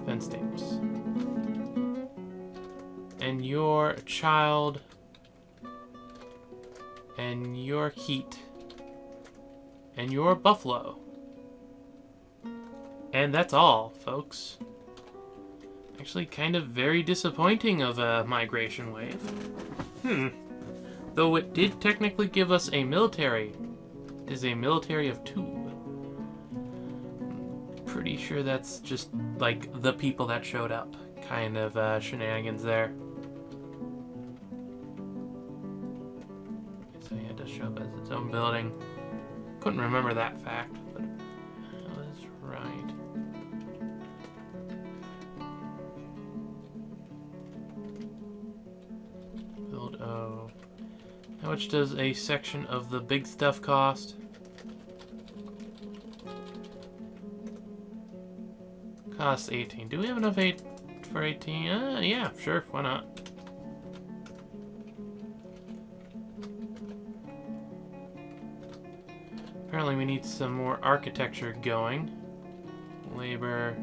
Fence tapes. And your child. And your heat. And your buffalo. And that's all, folks. Actually, kind of very disappointing of a migration wave. Though it did technically give us a military. It is a military of 2. Pretty sure that's just, like, the people that showed up. Kind of shenanigans there. So yeah, it does show up as its own building. Couldn't remember that fact, but that's right. Build O. How much does a section of the big stuff cost? Costs 18. Do we have enough for 18? Yeah, sure, why not? Apparently we need some more architecture going. Labor.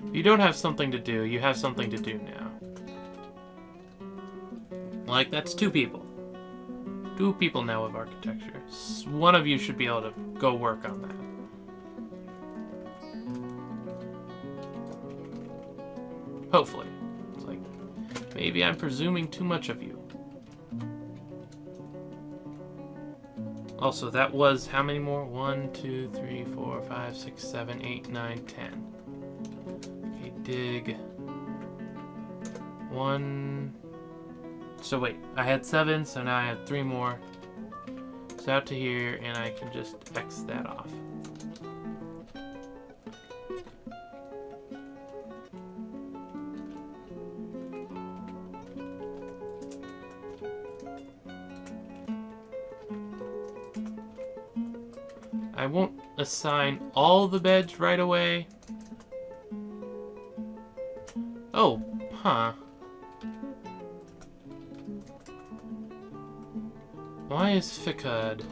If you don't have something to do, you have something to do now. Like, that's 2 people. 2 people now with architecture. One of you should be able to go work on that. Hopefully. It's like, maybe I'm presuming too much of you. Also, that was how many more? 1, 2, 3, 4, 5, 6, 7, 8, 9, 10. Okay, dig. 1. So wait, I had 7, so now I have 3 more. It's out to here, and I can just X that off. I won't assign all the beds right away. Oh, huh. Why is Fikad?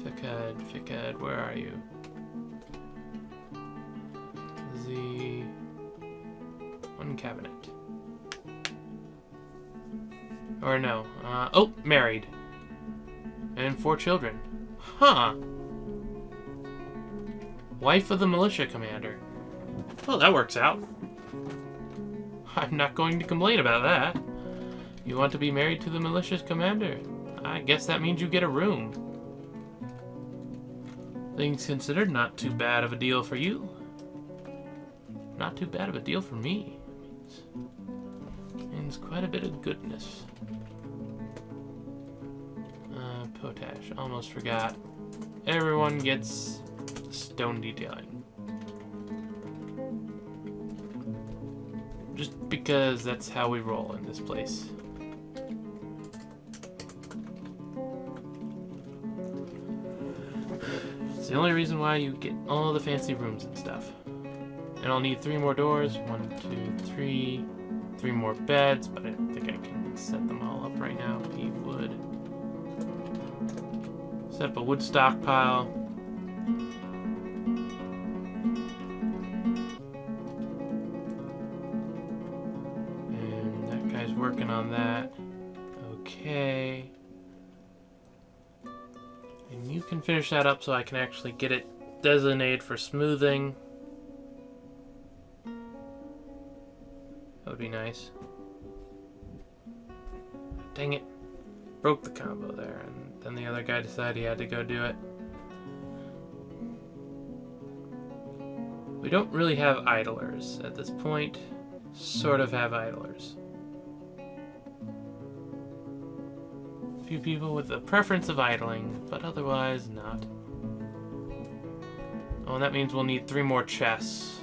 Fikad, where are you? The one cabinet. Or no. Oh, married. And 4 children. Huh. Wife of the militia commander. Well, that works out. I'm not going to complain about that. You want to be married to the militia commander? I guess that means you get a room. Things considered, not too bad of a deal for you. Not too bad of a deal for me. Means quite a bit of goodness. Potash, almost forgot. Everyone gets stone detailing. Just because that's how we roll in this place. It's the only reason why you get all the fancy rooms and stuff. And I'll need 3 more doors. 1, 2, 3. 3 more beds, but I don't think I can set them all up right now. He would. Set up a wood stockpile. And that guy's working on that. Okay. And you can finish that up so I can actually get it designated for smoothing. That would be nice. Dang it. Broke the combo there, and then the other guy decided he had to go do it. We don't really have idlers at this point. Sort of have idlers. A few people with a preference of idling, but otherwise not. Oh, and that means we'll need 3 more chests.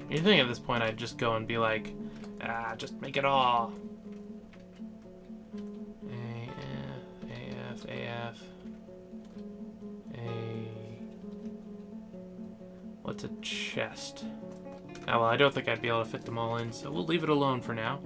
You think at this point I'd just go and be like, just make it all. AF. What's a chest? Oh, well, I don't think I'd be able to fit them all in, so we'll leave it alone for now.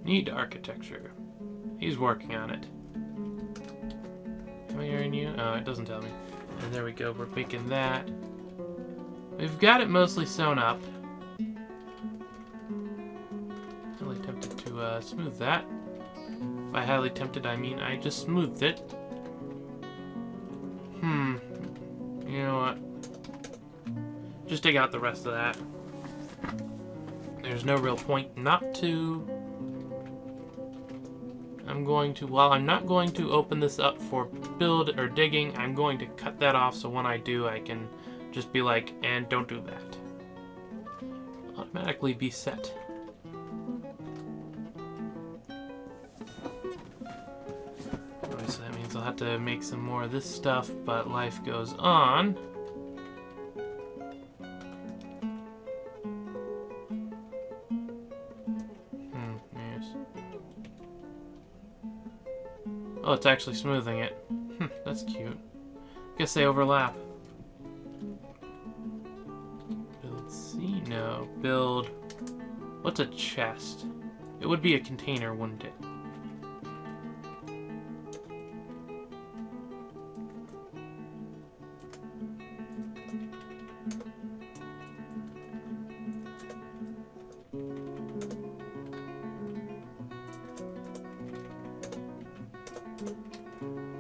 Need architecture. He's working on it. Am I hearing you? Oh, it doesn't tell me. And there we go, we're making that. We've got it mostly sewn up. Highly tempted to smooth that. By highly tempted, I mean I just smoothed it. You know what? Just dig out the rest of that. There's no real point not to. While I'm not going to open this up for build or digging, I'm going to cut that off so when I do, I can just be like, and don't do that. Automatically be set. Obviously that means I'll have to make some more of this stuff, but life goes on. Oh, it's actually smoothing it. That's cute. Guess they overlap. Build C? No. Build... What's a chest? It would be a container, wouldn't it?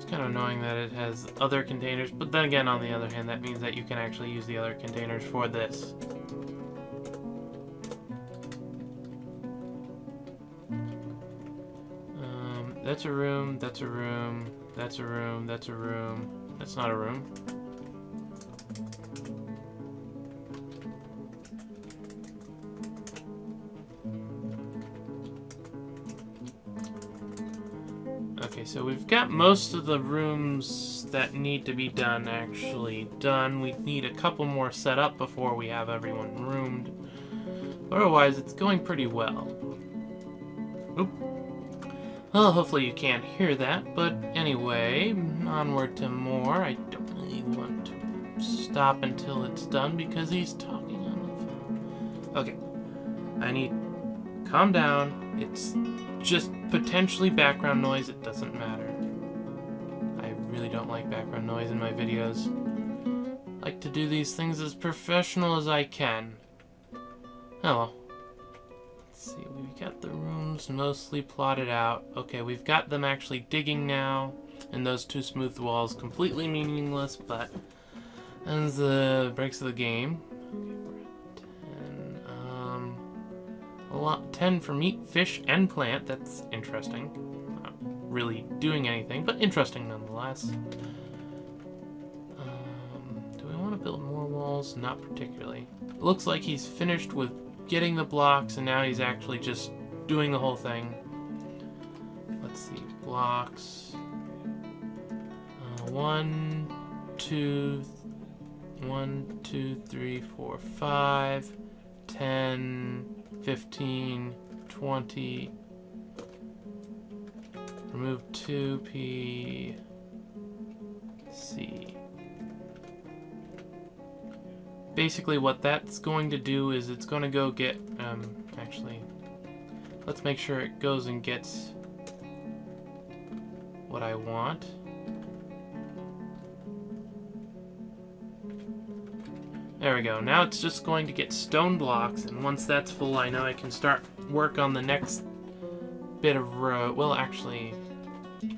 Kind of annoying that it has other containers, but then again, on the other hand, that means that you can actually use the other containers for this. That's a room, that's a room, that's a room, that's a room. That's not a room. Okay, so we've got most of the rooms that need to be done actually done. We need a couple more set up before we have everyone roomed. Otherwise, it's going pretty well. Oop. Well, hopefully you can't hear that, but anyway, onward to more. I don't really want to stop until it's done because he's talking on the phone. Okay, I need... Calm down. It's just potentially background noise. It doesn't matter. I really don't like background noise in my videos. I like to do these things as professional as I can. Hello. Let's see, we've got the rooms mostly plotted out. Okay, we've got them actually digging now. And those 2 smooth walls completely meaningless, but that's the breaks of the game. A lot, 10 for meat, fish, and plant. That's interesting. Not really doing anything, but interesting nonetheless. Do we want to build more walls? Not particularly. It looks like he's finished with getting the blocks, and now he's actually just doing the whole thing. Let's see. Blocks. 1, 2, 3, 4, 5, 10... 15, 20, remove 2P, C. Basically what that's going to do is it's going to go get, actually, let's make sure it goes and gets what I want. There we go. Now it's just going to get stone blocks, and once that's full, I know I can start work on the next bit of road. Well, actually, P,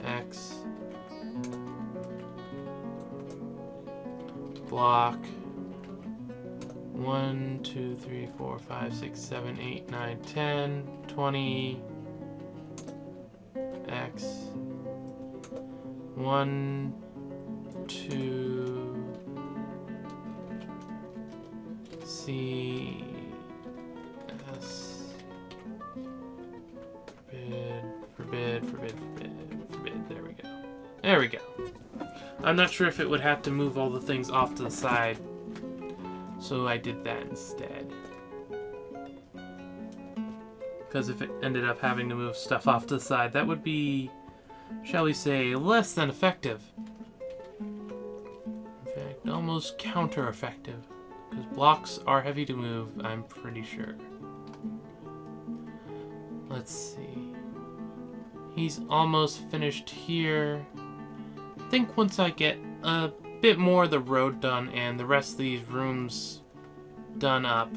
X, block, 1, 2, 3, 4, 5, 6, 7, 8, 9, 10, 20, X, 1, 2, C, S, forbid, there we go. There we go. I'm not sure if it would have to move all the things off to the side, so I did that instead. Because if it ended up having to move stuff off to the side, that would be, shall we say, less than effective. In fact, almost counter-effective. Because blocks are heavy to move, I'm pretty sure. Let's see. He's almost finished here. I think once I get a bit more of the road done and the rest of these rooms done up,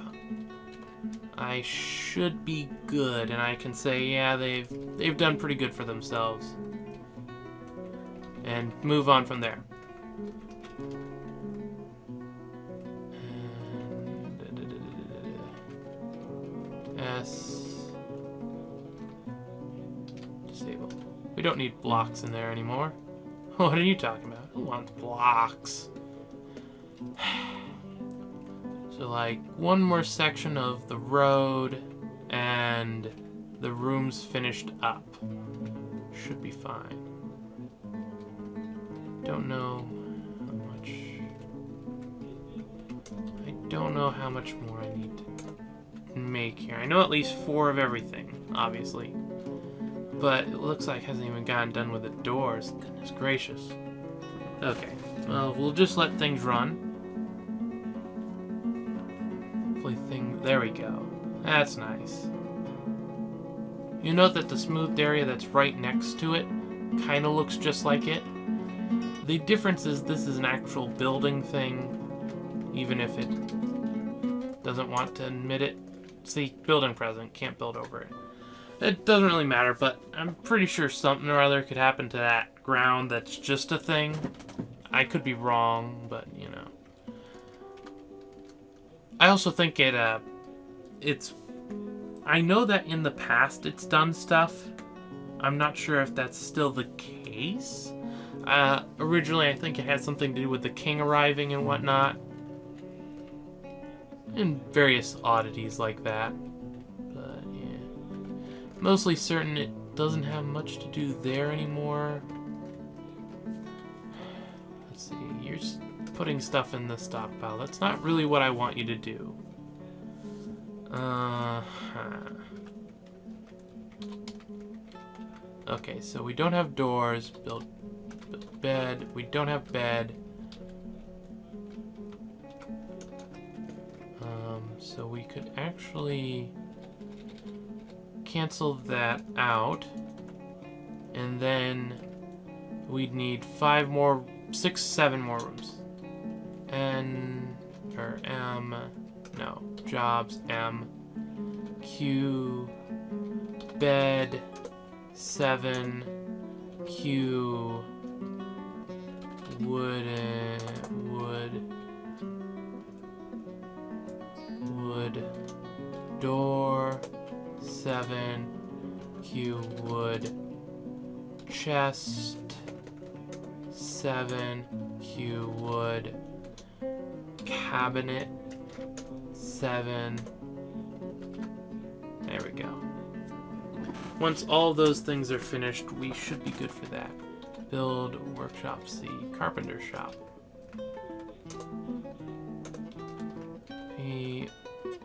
I should be good, and I can say, yeah, they've done pretty good for themselves. And move on from there. And S. Disable. We don't need blocks in there anymore. What are you talking about? Who wants blocks? So, like, one more section of the road, and the room's finished up. Should be fine. Don't know how much... I don't know how much more I need to make here. I know at least 4 of everything, obviously. But it looks like it hasn't even gotten done with the doors. Goodness gracious. Okay, well, we'll just let things run. There we go. That's nice. You note that the smoothed area that's right next to it kind of looks just like it. The difference is this is an actual building thing, even if it doesn't want to admit it. See, building present, can't build over it. It doesn't really matter, but I'm pretty sure something or other could happen to that ground that's just a thing. I could be wrong, but, you know. I also think it's... I know that in the past it's done stuff. I'm not sure if that's still the case. Originally, I think it had something to do with the king arriving and whatnot. And various oddities like that. But, yeah. Mostly certain it doesn't have much to do there anymore. Let's see, you're putting stuff in the stockpile. That's not really what I want you to do. Okay, so we don't have doors. Build bed. We don't have bed. So we could actually cancel that out, and then we'd need 7 more rooms. Jobs, M, Q, bed, 7, Q, wood, door, 7, Q, wood, chest, 7, Q, wood, cabinet, 7. There we go. Once all those things are finished, we should be good for that. Build, workshop C, carpenter shop. We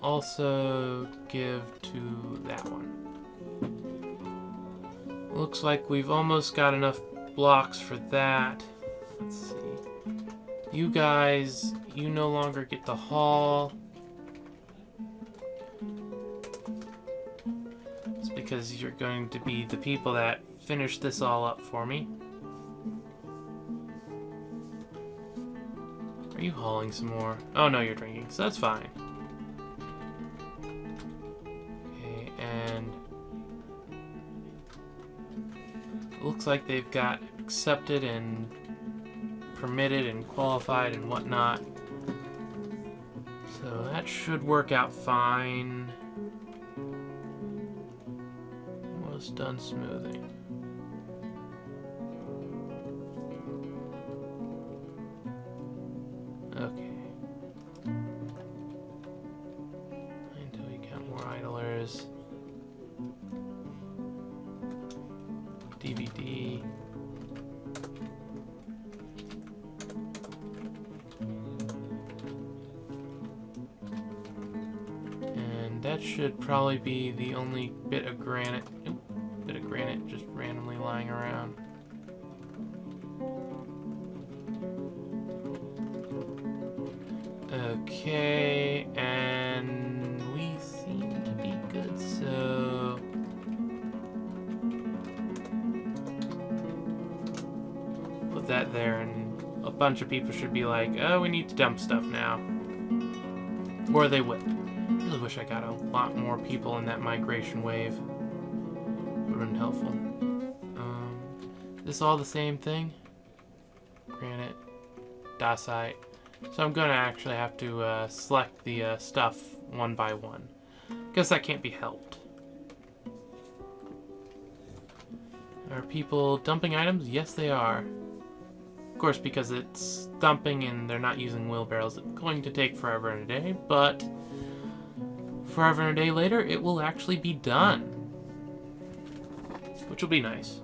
also give to that one. Looks like we've almost got enough blocks for that. Let's see. You guys, you no longer get the hall. It's because you're going to be the people that finish this all up for me. Are you hauling some more? Oh no, you're drinking, so that's fine. Okay, and it looks like they've got accepted and permitted and qualified and whatnot. So that should work out fine. Almost done smoothing. Okay. Until we got more idlers. DVD. And that should probably be the only bit of granite. Oop, bit of granite just randomly lying around. Okay, and we seem to be good, so put that there, and a bunch of people should be like, oh, we need to dump stuff now. Or they will. I really wish I got a lot more people in that migration wave. Would have been helpful. This all the same thing? Granite, dacite. So I'm going to actually have to select the stuff one by one. Guess that can't be helped. Are people dumping items? Yes, they are. Of course, because it's dumping and they're not using wheelbarrows, it's going to take forever and a day, but forever and a day later, it will actually be done. Which will be nice.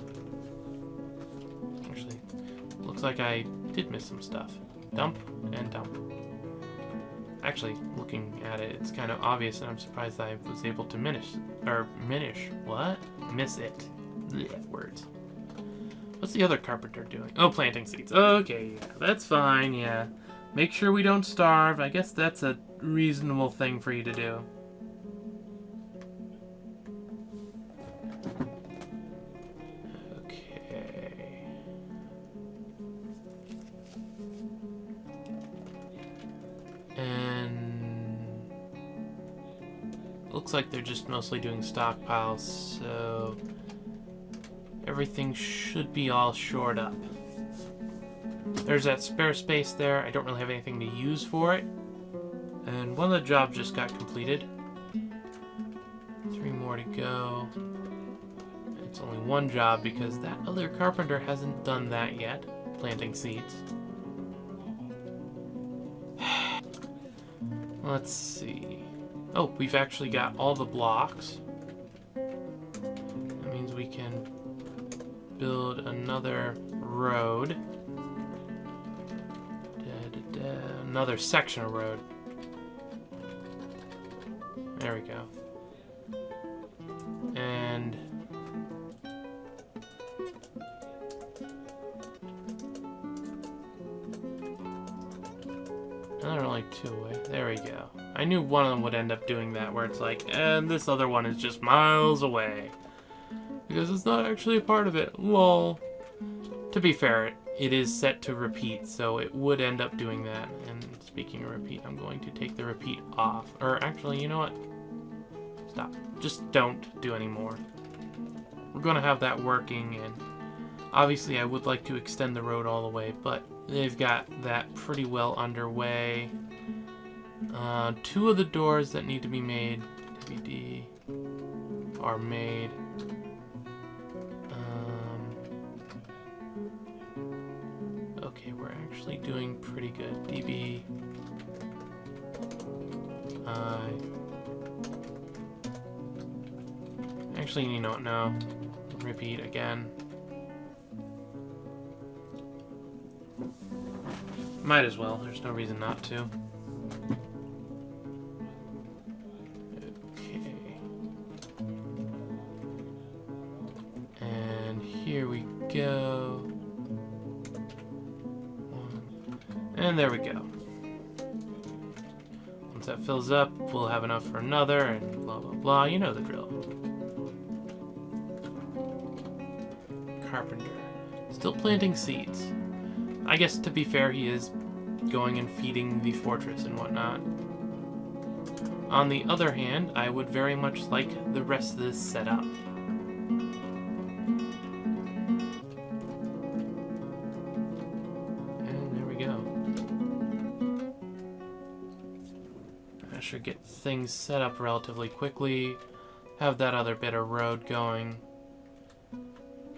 Actually, looks like I did miss some stuff. Dump and dump. Actually, looking at it, it's kind of obvious, and I'm surprised I was able to miss it. Blech, words. What's the other carpenter doing? Oh, planting seeds. Okay, yeah, that's fine, yeah. Make sure we don't starve. I guess that's a reasonable thing for you to do. Looks like they're just mostly doing stockpiles, so everything should be all shored up. There's that spare space there. I don't really have anything to use for it. And one of the jobs just got completed. 3 more to go. It's only one job because that other carpenter hasn't done that yet. Planting seeds. Let's see. Oh, we've actually got all the blocks. That means we can build another road. Another section of road. There we go. And they're only 2 away. There we go. I knew one of them would end up doing that, where it's like, and this other one is just miles away. Because it's not actually a part of it. Lol. To be fair, it is set to repeat, so it would end up doing that. And speaking of repeat, I'm going to take the repeat off. Or actually, you know what? Stop. Just don't do any more. We're going to have that working, and obviously I would like to extend the road all the way, but they've got that pretty well underway. 2 of the doors that need to be made, DVD, are made. Okay, we're actually doing pretty good. DB. Actually, you know what? No. Repeat again. Might as well. There's no reason not to. Here we go. And there we go. Once that fills up, we'll have enough for another, and blah, blah, blah. You know the drill. Carpenter. Still planting seeds. I guess, to be fair, he is going and feeding the fortress and whatnot. On the other hand, I would very much like the rest of this setup. And there we go. I should get things set up relatively quickly. Have that other bit of road going.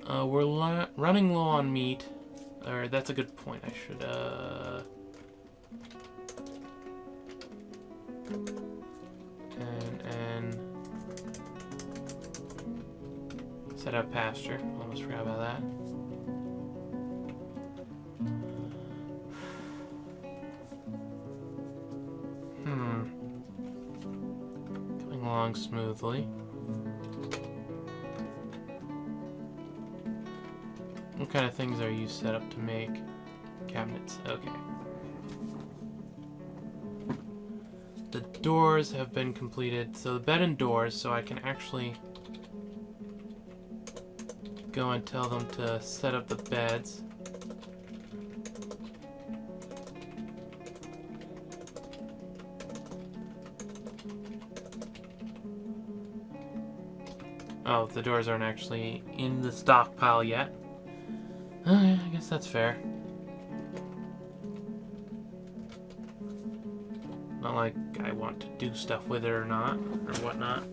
We're running low on meat. Or that's a good point. I should and set up pasture. Almost forgot about that. Coming along smoothly. What kind of things are you set up to make? Cabinets. Okay. The doors have been completed. So the bed and doors, so I can actually go and tell them to set up the beds. Oh, the doors aren't actually in the stockpile yet. I guess that's fair. Not like I want to do stuff with it or not, or whatnot.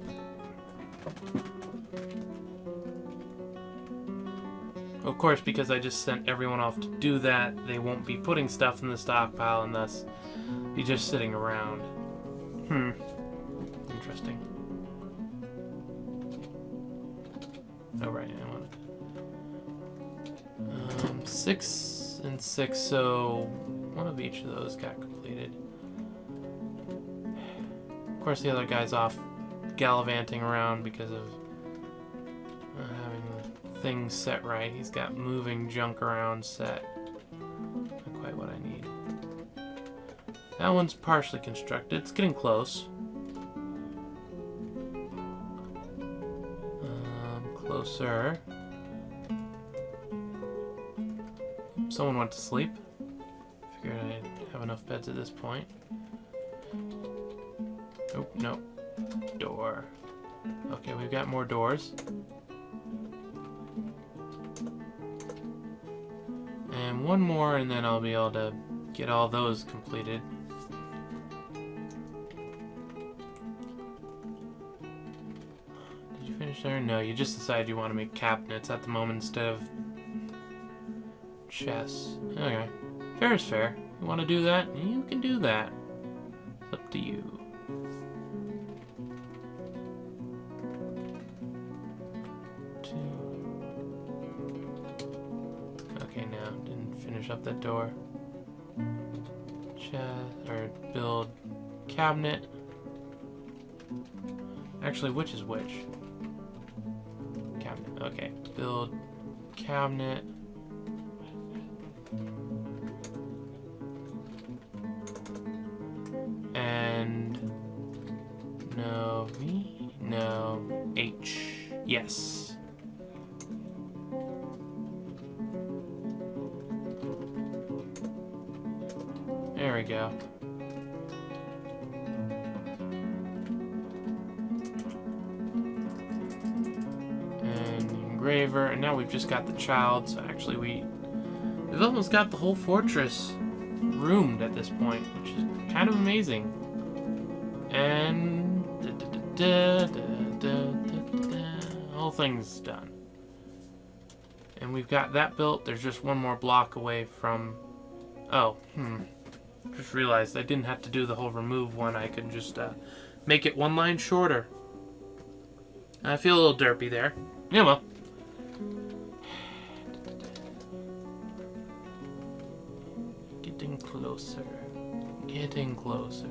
Of course, because I just sent everyone off to do that, they won't be putting stuff in the stockpile and thus be just sitting around. Interesting. Oh, right, I want it. 6 and 6, so one of each of those got completed. Of course, the other guy's off gallivanting around because of having the things set right. He's got moving junk around set. Not quite what I need. That one's partially constructed. It's getting close. Closer. Someone went to sleep. Figured I'd have enough beds at this point. Oh, no. Door. Okay, we've got more doors. And one more, and then I'll be able to get all those completed. Did you finish there? No, you just decided you want to make cabinets at the moment instead of chests. Okay. Fair is fair. You want to do that? You can do that. It's up to you. Okay, now didn't finish up that door. Chest or build cabinet. Actually, which is which? Cabinet. Okay, build cabinet. And no V, no H. Yes. There we go. And engraver, and now we've just got the child, so actually we've almost got the whole fortress roomed at this point, which is kind of amazing. And the whole thing's done. And we've got that built. There's just one more block away from... Oh, just realized I didn't have to do the whole remove one. I could just make it one line shorter. I feel a little derpy there. Yeah, well. Getting closer. Getting closer.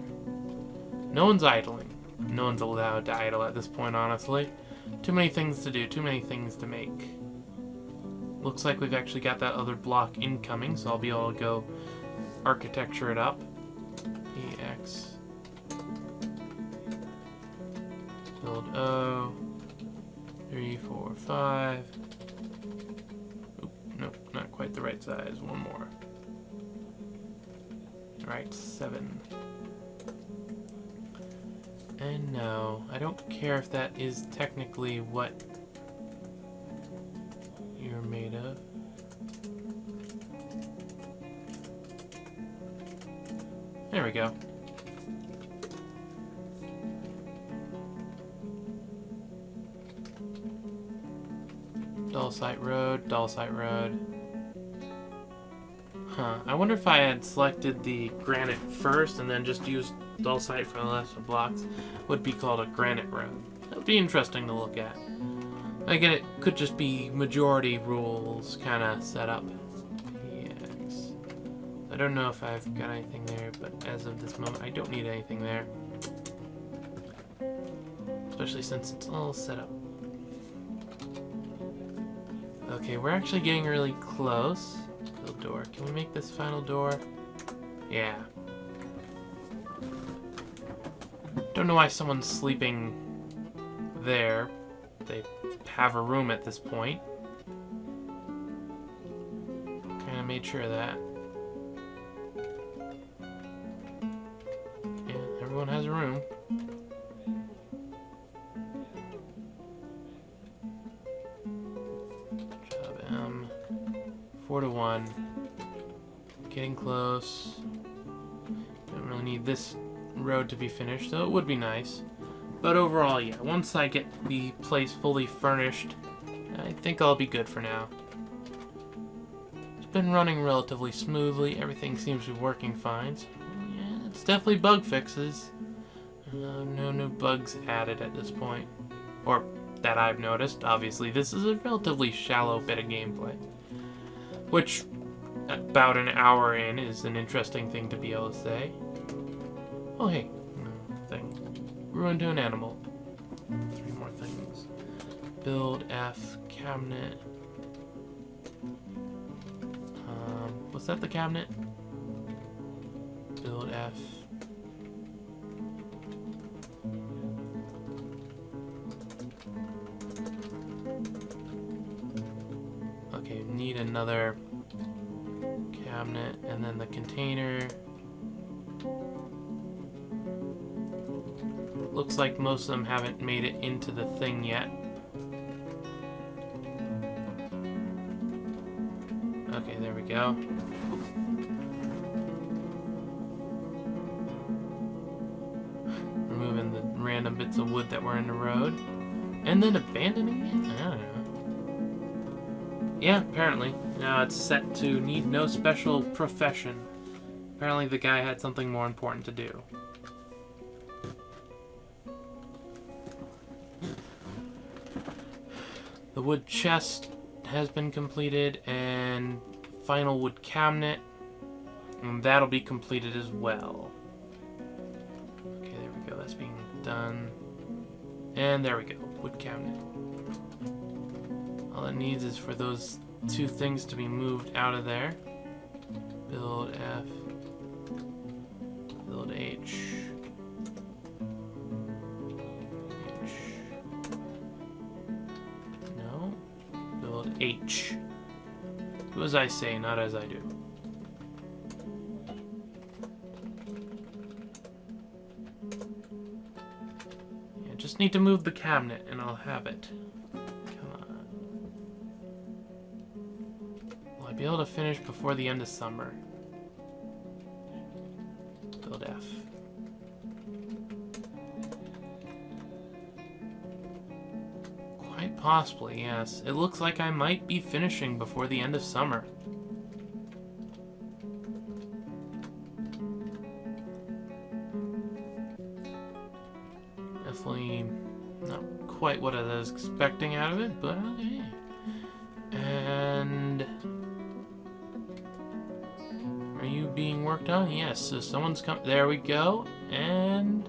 No one's idling. No one's allowed to idle at this point, honestly. Too many things to do. Too many things to make. Looks like we've actually got that other block incoming, so I'll be able to go architecture it up. EX. Build O. 3, 4, 5. Oop, nope, not quite the right size. One more. Right, 7. And no, I don't care if that is technically what you're made of. There we go. Dulcite Road, Dulcite Road. Huh, I wonder if I had selected the granite first and then just used Dulcite for the rest of the blocks, would be called a granite road. That would be interesting to look at. Again, it could just be majority rules kind of set up. Yes. I don't know if I've got anything there, but as of this moment, I don't need anything there. Especially since it's all set up. Okay, we're actually getting really close. Build door. Can we make this final door? Yeah. Don't know why someone's sleeping there. They have a room at this point. Kind of made sure of that. Yeah, everyone has a room. Job M. 4 to 1. Getting close. Don't really need this road to be finished, though it would be nice. But overall, yeah, once I get the place fully furnished, I think I'll be good for now. It's been running relatively smoothly. Everything seems to be working fine. So, yeah, it's definitely bug fixes. No new bugs added at this point. Or that I've noticed. Obviously, this is a relatively shallow bit of gameplay. Which, about an hour in, is an interesting thing to be able to say. Oh, hey. Thing. Grew into an animal. 3 more things. Build F. Cabinet. Was that the cabinet? Build F. Okay, need another cabinet, and then the container. Looks like most of them haven't made it into the thing yet. Okay, there we go. Removing the random bits of wood that were in the road. And then abandoning it? I don't know. Yeah, apparently. Now it's set to need no special profession. Apparently the guy had something more important to do. The wood chest has been completed, and final wood cabinet, and that'll be completed as well. Okay, there we go, that's being done. And there we go, wood cabinet. All it needs is for those 2 things to be moved out of there. Build F, build H. H. Do as I say, not as I do. Yeah, just need to move the cabinet and I'll have it. Come on. Will I be able to finish before the end of summer? Build F. Possibly, yes. It looks like I might be finishing before the end of summer. Definitely not quite what I was expecting out of it, but okay. And are you being worked on? Yes, so someone's come. There we go. And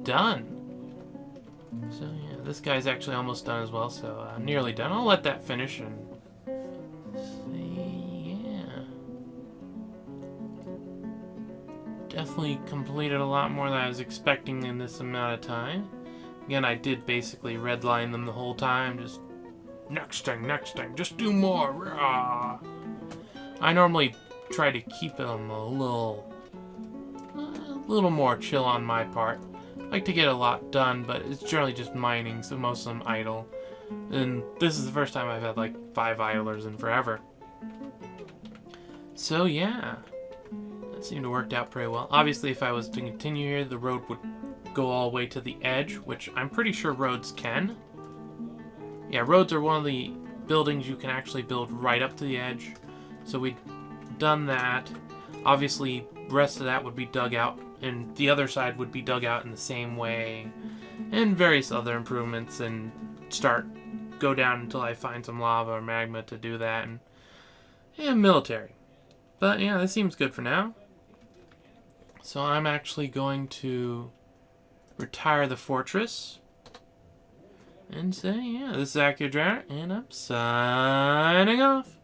done. So yeah. This guy's actually almost done as well, so nearly done. I'll let that finish and see. Yeah, definitely completed a lot more than I was expecting in this amount of time. Again, I did basically redline them the whole time. Just next thing, just do more. Rah. I normally try to keep them a little more chill on my part. I like to get a lot done, but it's generally just mining, so most of them idle. And this is the first time I've had like 5 idlers in forever. So yeah, that seemed to work out pretty well. Obviously, if I was to continue here, the road would go all the way to the edge, which I'm pretty sure roads can. Yeah, roads are one of the buildings you can actually build right up to the edge. So we've done that. Obviously, the rest of that would be dug out, and the other side would be dug out in the same way, and various other improvements, and go down until I find some lava or magma to do that, and yeah, military. But yeah, this seems good for now. So I'm actually going to retire the fortress and say, yeah, this is Akhier, and I'm signing off.